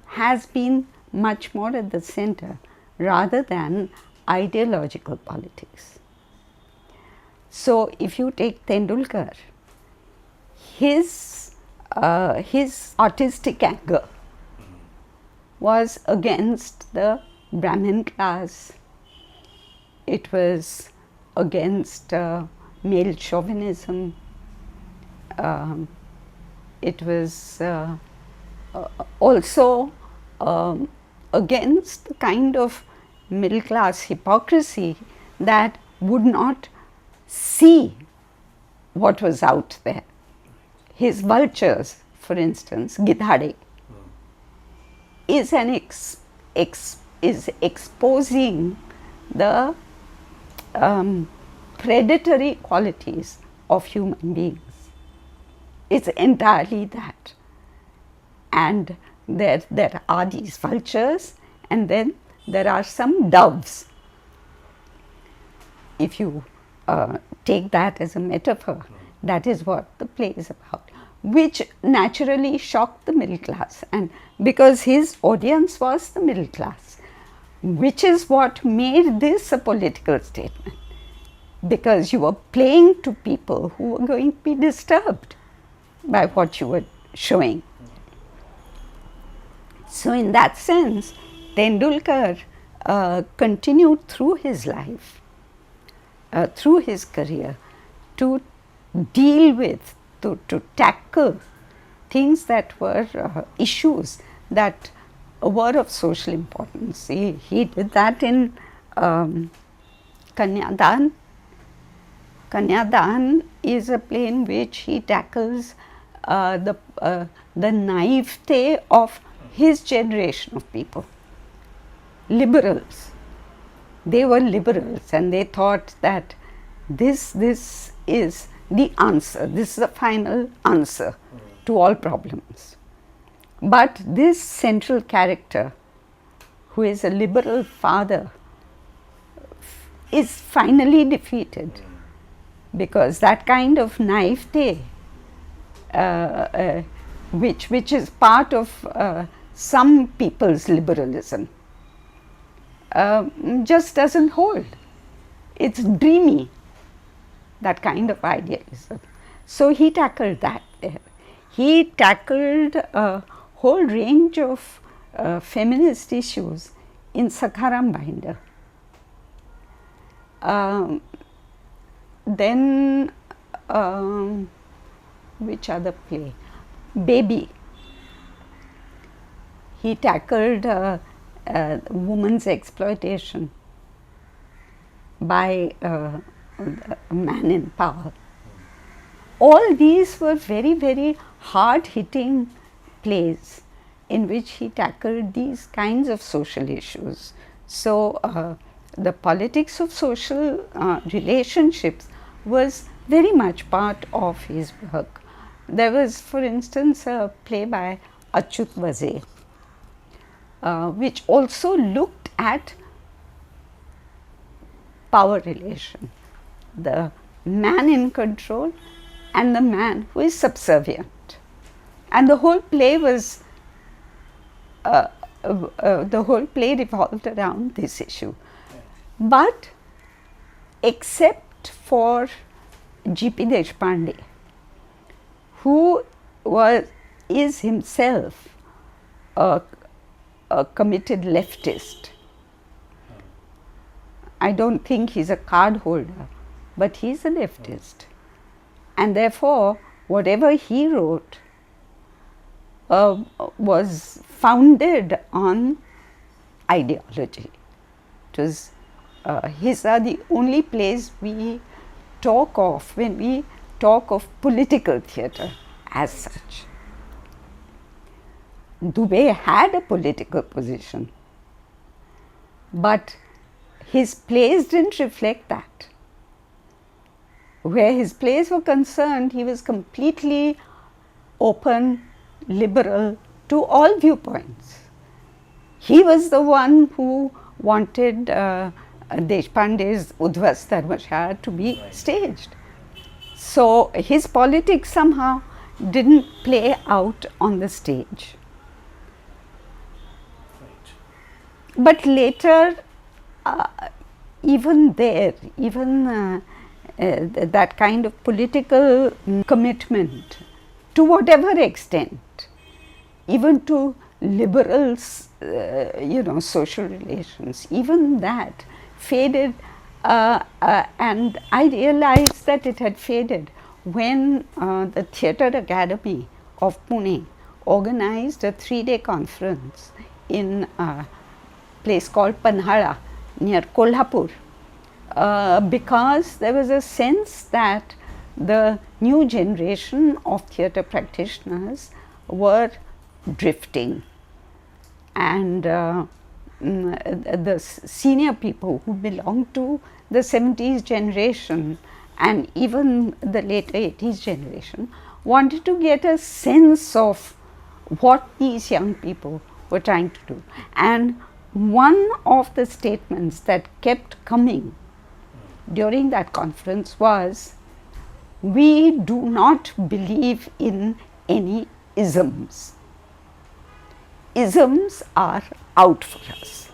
has been much more at the center rather than ideological politics. So, if you take Tendulkar, his artistic anger was against the Brahmin class. It was against male chauvinism. It was also against the kind of middle class hypocrisy that would not see what was out there. His vultures, for instance, Gidhade, is exposing the predatory qualities of human beings. It's entirely that. And there are these vultures, and then there are some doves. If you take that as a metaphor, that is what the play is about, which naturally shocked the middle class, and because his audience was the middle class, which is what made this a political statement, because you were playing to people who were going to be disturbed by what you were showing. So, in that sense, Tendulkar continued through his life, through his career, to deal with, to tackle things that were issues that were of social importance. He did that in Kanyadan. Kanyadan is a play in which he tackles the naivete of his generation of people, liberals. They were liberals and they thought that this is the answer, this is the final answer to all problems. But this central character, who is a liberal father, is finally defeated, because that kind of naivete, which is part of some people's liberalism, just doesn't hold. It's dreamy, that kind of idealism. So he tackled that there. He tackled a whole range of feminist issues in Sakharam Binder. Then which other play? Baby. He tackled woman's exploitation by a man in power. All these were very, very hard-hitting plays in which he tackled these kinds of social issues. So, the politics of social relationships was very much part of his work. There was, for instance, a play by Achyut Vaze, which also looked at power relation, the man in control and the man who is subservient. And the whole play was, the whole play revolved around this issue. But except for G.P. Deshpande, who is himself a committed leftist. I don't think he's a card holder, but he's a leftist. And therefore, whatever he wrote was founded on ideology. It was, his are the only plays we talk of when we talk of political theatre as such. Dubé had a political position, but his plays didn't reflect that. Where his plays were concerned, he was completely open, liberal to all viewpoints. He was the one who wanted Deshpande's Udvas Dharmashara to be staged. So his politics somehow didn't play out on the stage. But later, even there, even that kind of political commitment, to whatever extent, even to liberals, social relations, even that faded, and I realized that it had faded when the Theatre Academy of Pune organized a 3-day conference in a place called Panhala near Kolhapur, because there was a sense that the new generation of theatre practitioners were drifting, and the senior people who belonged to the 70s generation and even the later 80s generation wanted to get a sense of what these young people were trying to do. And one of the statements that kept coming during that conference was, we do not believe in any isms. Isms are out for us.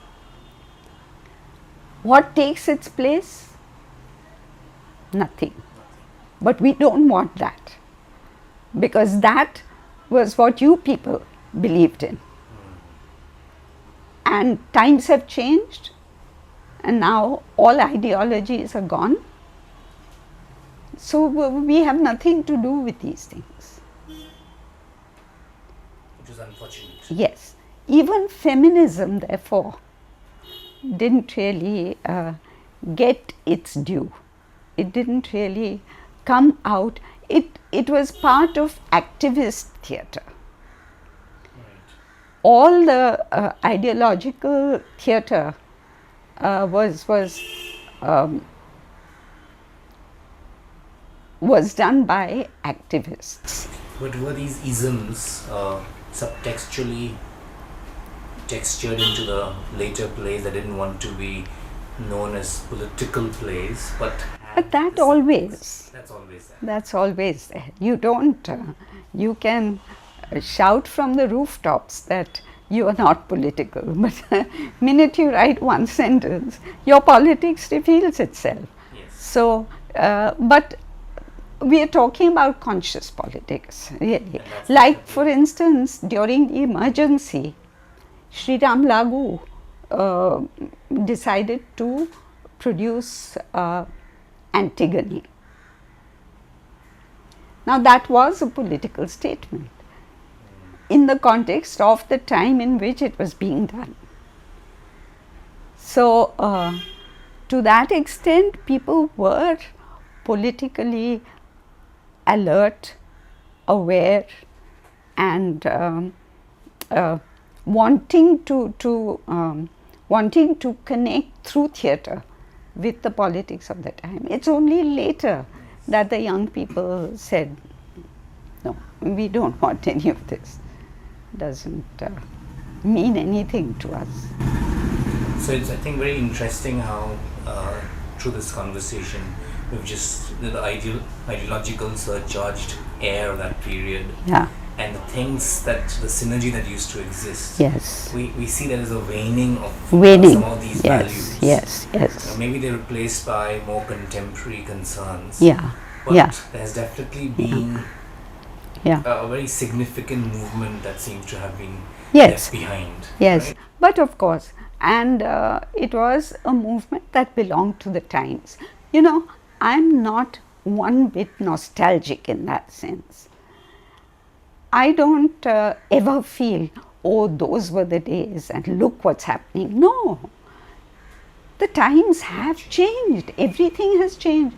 What takes its place? Nothing. But we don't want that, because that was what you people believed in. And times have changed, and now all ideologies are gone. So we have nothing to do with these things. Which is unfortunate. Yes. Even feminism, therefore, didn't really get its due. It didn't really come out. It was part of activist theatre. All the ideological theatre was done by activists. But were these isms subtextually textured into the later plays that didn't want to be known as political plays, but that always. That's always there. That's always there. You don't. You can shout from the rooftops that you are not political, but the minute you write one sentence, your politics reveals itself. Yes. So, but we are talking about conscious politics, really. Like, for instance, during the emergency, Sri Ram Lagu decided to produce Antigone. Now, that was a political statement in the context of the time in which it was being done. So, to that extent, people were politically alert, aware, and wanting to connect through theatre with the politics of the time. It's only later that the young people said, no, we don't want any of this. Doesn't mean anything to us. So it's, I think, very interesting how through this conversation we've just the ideological surcharged air of that period, and the things that the synergy that used to exist. Yes. We see there is a waning of some of these values. Yes. Maybe they're replaced by more contemporary concerns. But there's definitely been a very significant movement that seems to have been left behind. Yes, right? But of course, and it was a movement that belonged to the times. You know, I'm not one bit nostalgic in that sense. I don't ever feel, oh, those were the days and look what's happening. No, the times have changed, everything has changed.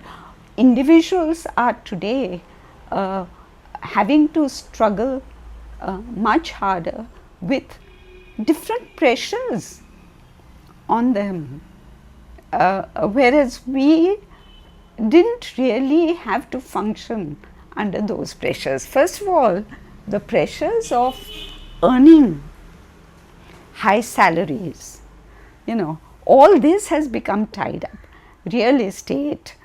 Individuals are today having to struggle much harder with different pressures on them, whereas we didn't really have to function under those pressures. First of all, the pressures of earning high salaries, you know, all this has become tied up. Real estate,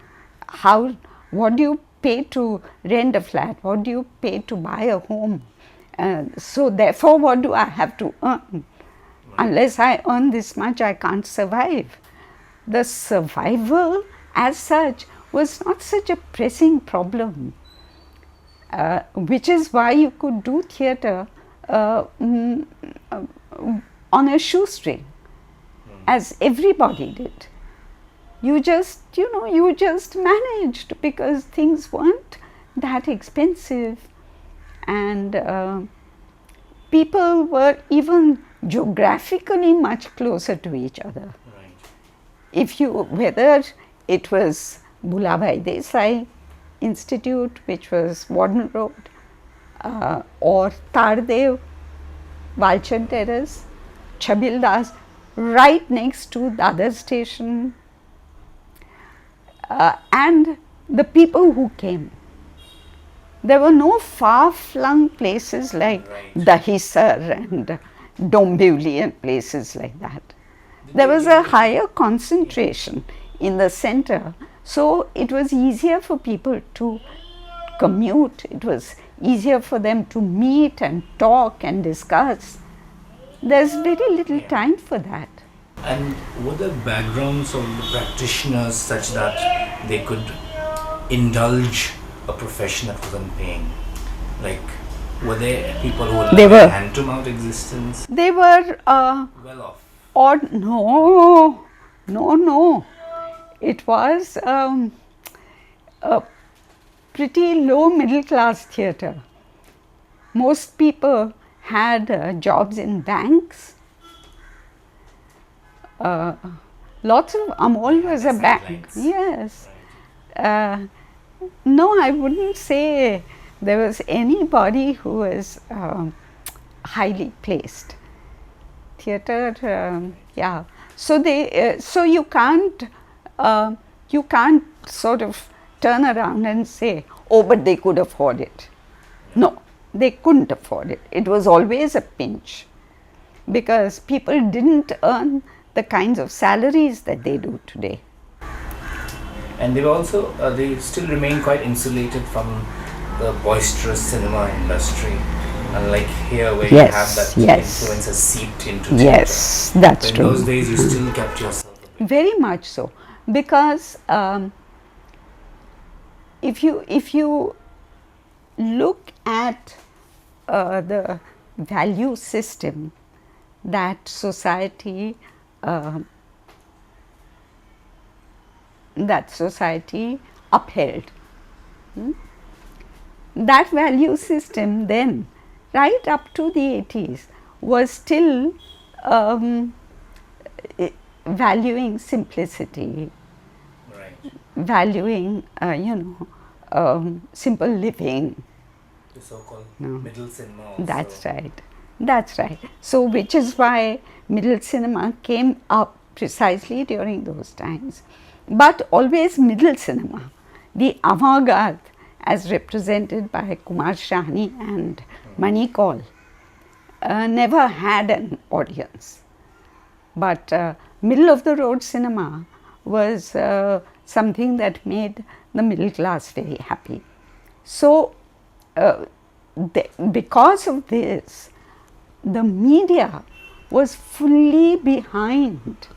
what do you pay to rent a flat, what do you pay to buy a home, so therefore what do I have to earn? Unless I earn this much, I can't survive. The survival as such was not such a pressing problem, which is why you could do theatre on a shoestring, as everybody did. You just, you just managed because things weren't that expensive, and people were even geographically much closer to each other. Right. Whether it was Bhulabhai Desai Institute, which was Warden Road, or Tardev, Walchand Terrace, Chabildas, right next to the other station, and the people who came. There were no far-flung places like Dahisar and Dombivli and places like that. There was a higher concentration in the center, so it was easier for people to commute, it was easier for them to meet and talk and discuss. There's very little time for that. And were the backgrounds of the practitioners such that they could indulge a profession that wasn't paying? Like, were there people who were hand-to-mouth existence? They were well off. Or no. It was a pretty low middle class theatre. Most people had jobs in banks. Lots of Amol was a bank. Yes. No, I wouldn't say there was anybody who was highly placed. Theatre, yeah. So so you can't sort of turn around and say, oh, but they could afford it. No, they couldn't afford it. It was always a pinch, because people didn't earn the kinds of salaries that they do today. And they were also, they still remain quite insulated from the boisterous cinema industry, unlike here where you have that influence has seeped into theatre. Yes, that's true. In those days you still kept yourself a bit. Very much so, because if you look at the value system that society upheld, that value system then, right up to the 80s, was still valuing simplicity, valuing simple living. The so-called middle cinema also. That's right. So which is why middle cinema came up precisely during those times. But always middle cinema, the avant-garde as represented by Kumar Shahani and Mani Kaul, never had an audience. But middle of the road cinema was something that made the middle class very happy. So because of this, the media was fully behind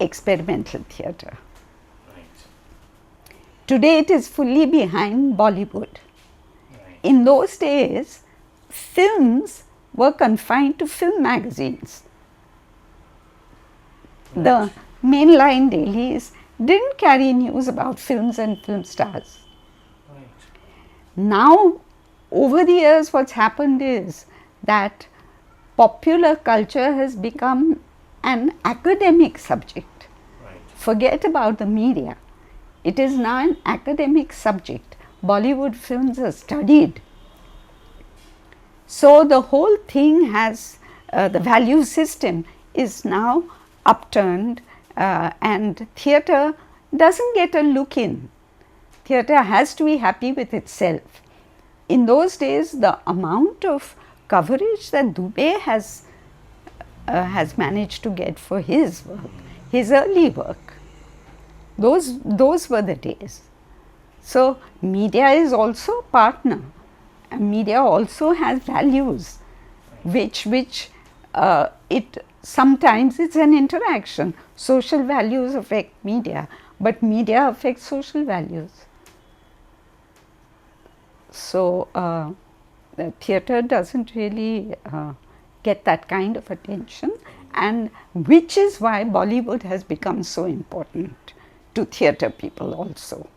experimental theatre. Today it is fully behind Bollywood. In those days, films were confined to film magazines. The mainline dailies didn't carry news about films and film stars. Now, over the years, what's happened is that popular culture has become an academic subject. Right. Forget about the media. It is now an academic subject. Bollywood films are studied. So the whole thing has, the value system is now upturned, and theatre doesn't get a look in. Theatre has to be happy with itself. In those days, the amount of coverage that Dubey has managed to get for his work, his early work, those were the days. So media is also a partner. And media also has values, which it sometimes it's an interaction. Social values affect media, but media affects social values. So the theatre doesn't really get that kind of attention, and which is why Bollywood has become so important to theatre people also.